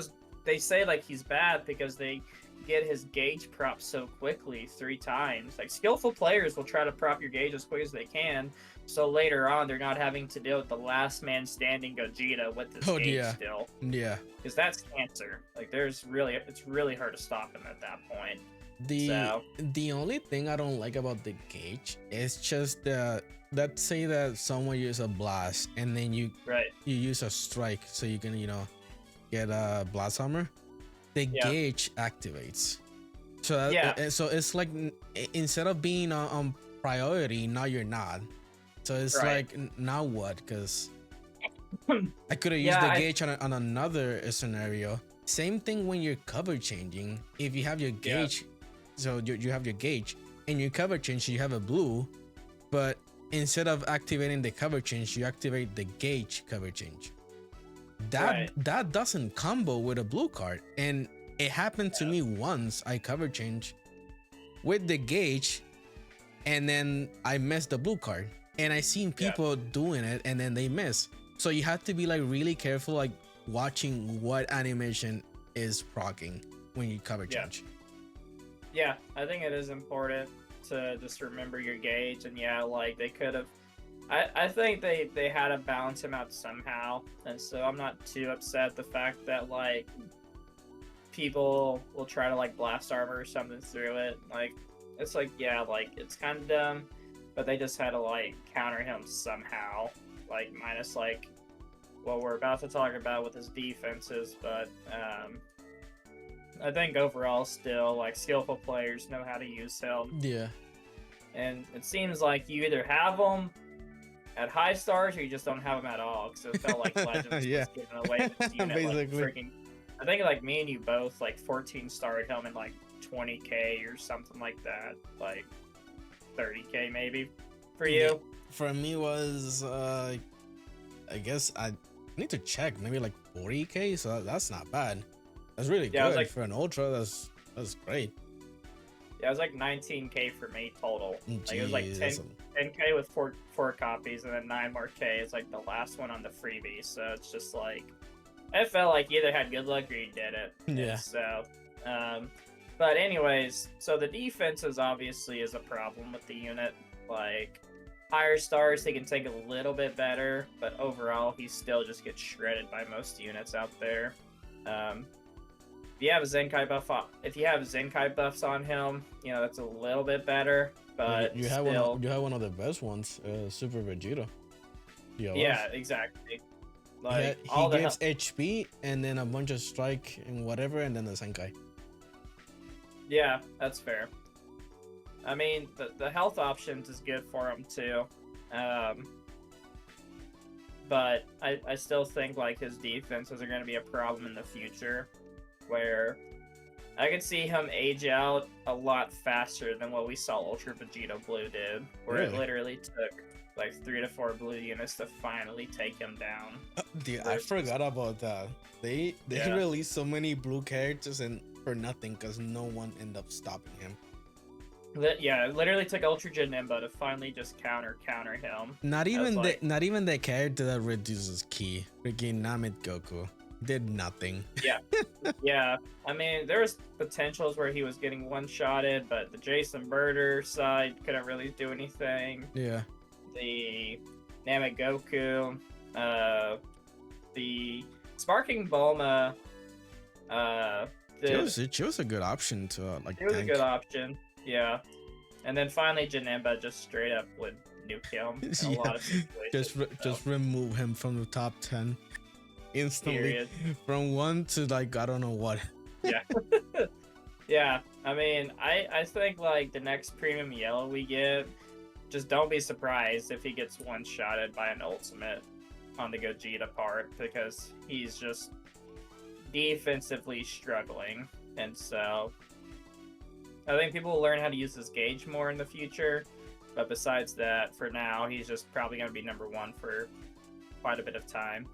they say like he's bad because they get his gauge propped so quickly 3 times. Like skillful players will try to prop your gauge as quick as they can, so later on they're not having to deal with the last man standing Gogeta with his gauge yeah. still, Yeah. because that's cancer. Like it's really hard to stop him at that point. The only thing I don't like about the gauge is just that let's say that someone uses a blast and then you Right. use a strike so you can get a blast hammer. The Yeah. gauge activates. So Yeah. so it's like instead of being on priority, now you're not. So it's Right. like now what? Because I could have used Yeah, the gauge on another scenario. Same thing when you're cover changing. If you have your Yeah. gauge, so you have your gauge and your cover change, you have a blue, but instead of activating the cover change, you activate the gauge cover change. That Right. that doesn't combo with a blue card, and It happened to me once. I cover change with the gauge, and then I missed the blue card. And I seen people doing it, and then they miss. So you have to be like really careful, like watching what animation is proccing when you cover change. Yeah, I think it is important to just remember your gauge, and yeah, like they could have. I think they had to balance him out somehow, and so I'm not too upset at the fact that like people will try to like blast armor or something through it. Like it's like yeah, like it's kind of dumb, but they just had to like counter him somehow, like minus like what we're about to talk about with his defenses, but I think overall still like skillful players know how to use him. Yeah. And it seems like you either have them at high stars or you just don't have them at all, because it felt like Legends was giving away this unit, like freaking. I think like me and you both like 14 starred him in like 20k or something like that, like 30k maybe for you. For me was I guess I need to check, maybe like 40k, so that's not bad. That's really good like, for an ultra. That's great. Yeah, it was like 19k for me total. Like it was like 10k with four copies, and then 9 more k is like the last one on the freebie. So it's just like I felt like you either had good luck or you did it. Yeah. And so, but anyways, so the defenses obviously is a problem with the unit. Like higher stars, he can take a little bit better, but overall he still just gets shredded by most units out there. If you have a Zenkai buffs on him, you know that's a little bit better. But you have one of the best ones, Super Vegeta. Yeah, exactly. Like he gives HP and then a bunch of strike and whatever, and then the Zenkai. Yeah, that's fair. I mean, the health options is good for him too. But I still think like his defenses are going to be a problem in the future, where I could see him age out a lot faster than what we saw Ultra Vegeta Blue did, where it literally took like 3 to 4 blue units to finally take him down. Dude, I forgot about that. They released so many blue characters and for nothing, because no one ended up stopping him. Yeah, it literally took Ultra Janemba to finally just counter him. Not even the character that reduces ki, freaking Namet Goku, did nothing. Yeah, yeah. I mean, there was potentials where he was getting one-shotted, but the Jason Birder side couldn't really do anything. Yeah. The Namet Goku, the Sparking Bulma, she was a good option to like. It was a good option. Yeah, and then finally Janemba just straight up would nuke him in a lot of situations. Just remove him from the top 10 instantly. Period. From 1 to like I don't know what. Yeah. Yeah, I mean, I think like the next premium yellow we get, just don't be surprised if he gets one-shotted by an ultimate on the Gogeta part, because he's just defensively struggling, and so I think people will learn how to use his gauge more in the future, but besides that, for now, he's just probably going to be number 1 for quite a bit of time.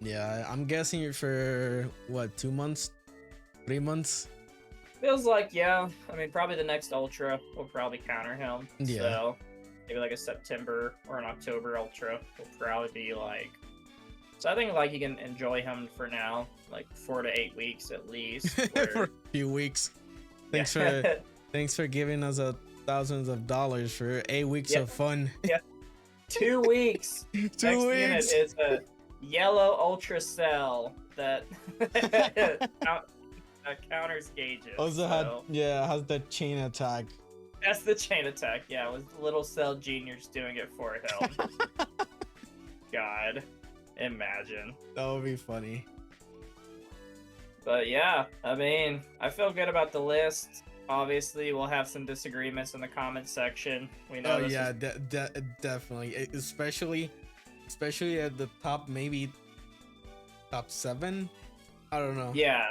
Yeah, I'm guessing for, what, 2 months? 3 months? Feels like, yeah. I mean, probably the next Ultra will probably counter him. Yeah. So, maybe like a September or an October Ultra will probably be like... So I think like you can enjoy him for now, like 4 to 8 weeks at least. For a few weeks. Thanks for giving us thousands of dollars for 8 weeks of fun. Yeah, 2 weeks. 2 Next weeks. unit is a yellow Ultra Cell that counters gauges. Also has the chain attack. That's the chain attack. Yeah, it was Little Cell Juniors doing it for him. God, imagine. That would be funny. But yeah, I mean, I feel good about the list. Obviously, we'll have some disagreements in the comment section. We know. Oh yeah, definitely, especially at the top, maybe top 7. I don't know. Yeah,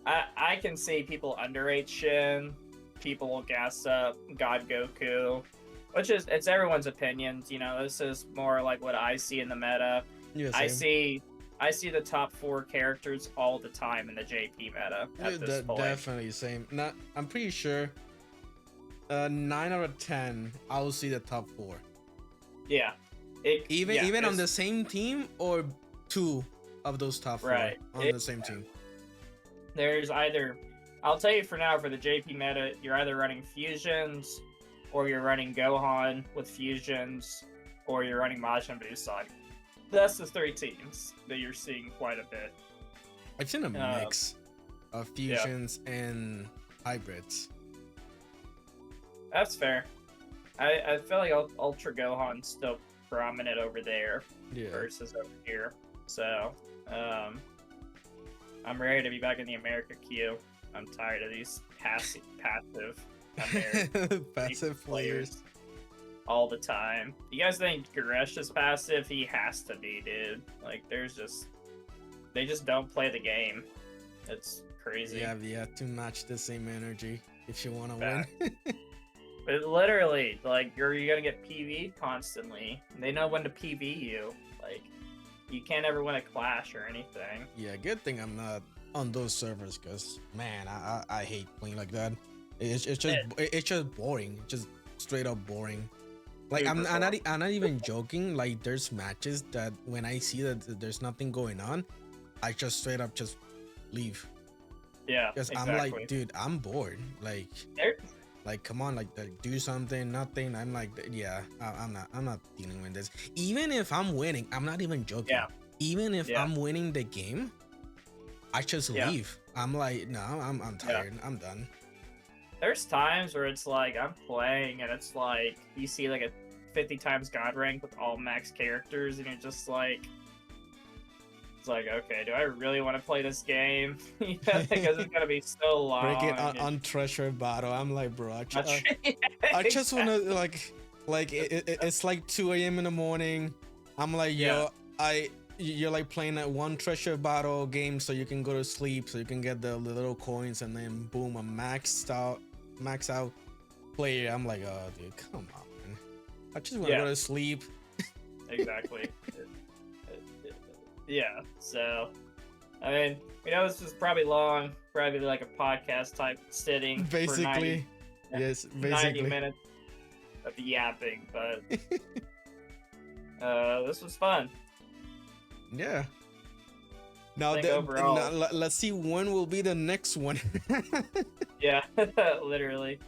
I can see people underrate Shin. People will gas up God Goku, which is it's everyone's opinions. You know, this is more like what I see in the meta. Yeah, I see I see the top 4 characters all the time in the JP meta at this point. Definitely same. Not, I'm pretty sure. 9 out of 10, I'll see the top 4. Yeah. Even on the same team or 2 of those top 4 Right. on the same team. There's either, I'll tell you for now, for the JP meta, you're either running fusions, or you're running Gohan with fusions, or you're running Majin Buu Son. That's the 3 teams that you're seeing quite a bit. I've seen a mix of fusions and hybrids. That's fair. I feel like Ultra Gohan's still prominent over there versus over here. So, I'm ready to be back in the America queue. I'm tired of these passive passive players all the time. You guys think Goresh is passive? He has to be, dude. Like, they just don't play the game. It's crazy. Yeah, to match the same energy if you want to win. But literally, like, you're gonna get PV constantly. They know when to PV you. Like, you can't ever win a clash or anything. Yeah, good thing I'm not on those servers, because man, I hate playing like that. It's just boring. Just straight up boring. Like, I'm not even joking. Like, there's matches that when I see that there's nothing going on, I just straight up just leave. Yeah, because exactly. I'm like, dude, I'm bored. Like, come on, like do something. Nothing. I'm like, yeah, I'm not dealing with this. Even if I'm winning, I'm not even joking. Yeah. Even if I'm winning the game, I just leave. I'm like, no, I'm tired. I'm done. There's times where it's like I'm playing and it's like you see like a 50 times God rank with all max characters and you're just like, it's like, okay, do I really want to play this game? Because it's gonna be so long. Break it on treasure battle. I'm like, bro, I just want to like it's like 2 a.m. in the morning. I'm like, you're like playing that one treasure battle game so you can go to sleep, so you can get the little coins, and then boom, a max out player. I'm like, oh dude, come on, man. I just want to go to sleep. Exactly. Yeah, so I mean, this was probably long, probably like a podcast type sitting. Basically, for 90 minutes of yapping, but this was fun. Yeah. Now, let's see when will be the next one. Yeah, literally.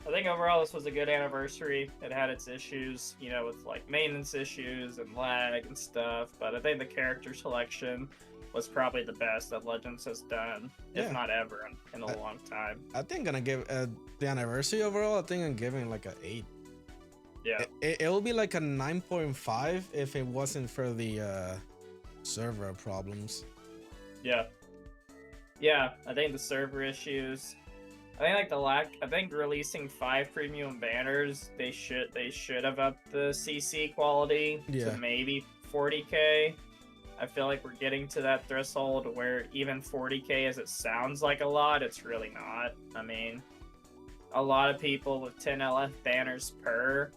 I think overall this was a good anniversary. It had its issues, with like maintenance issues and lag and stuff, but I think the character selection was probably the best that Legends has done, if not ever, in a long time. I think I'm gonna give the anniversary overall, I think I'm giving like an 8. Yeah. It will be like a 9.5 if it wasn't for the server problems. Yeah. Yeah, I think the server issues. I think releasing 5 premium banners, they should have upped the CC quality to maybe 40k. I feel like we're getting to that threshold where even 40k, as it sounds like a lot, it's really not. I mean, a lot of people with 10 LF banners per,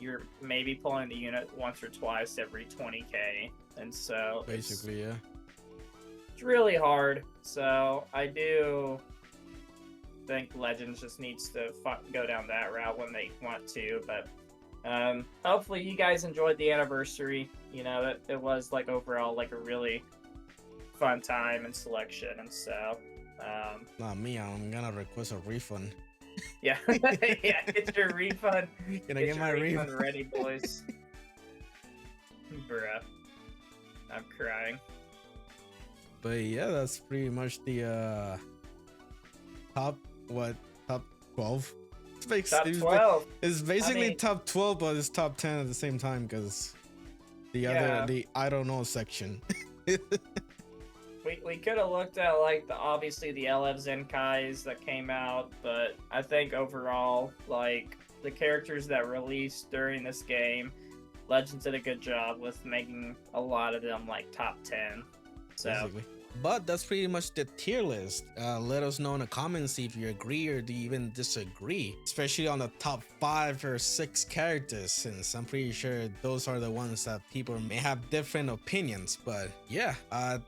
you're maybe pulling the unit once or twice every 20k, and so basically, it's really hard. So I do think Legends just needs to go down that route when they want to, but hopefully you guys enjoyed the anniversary. It was like overall like a really fun time and selection, and so not me, I'm gonna request a refund. Yeah. Get your refund. Can I get my refund ready, boys? Bruh, I'm crying. But yeah, that's pretty much the top 12. Top 12. It's basically top 12, but it's top 10 at the same time, because the I don't know section. We could have looked at obviously the LF Zenkais that came out, but I think overall, like, the characters that released during this game, Legends did a good job with making a lot of them like top 10. So But that's pretty much the tier list. Let us know in the comments if you agree or do you even disagree, especially on the top 5 or 6 characters, since I'm pretty sure those are the ones that people may have different opinions. But yeah,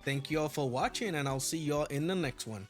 thank you all for watching, and I'll see you all in the next one.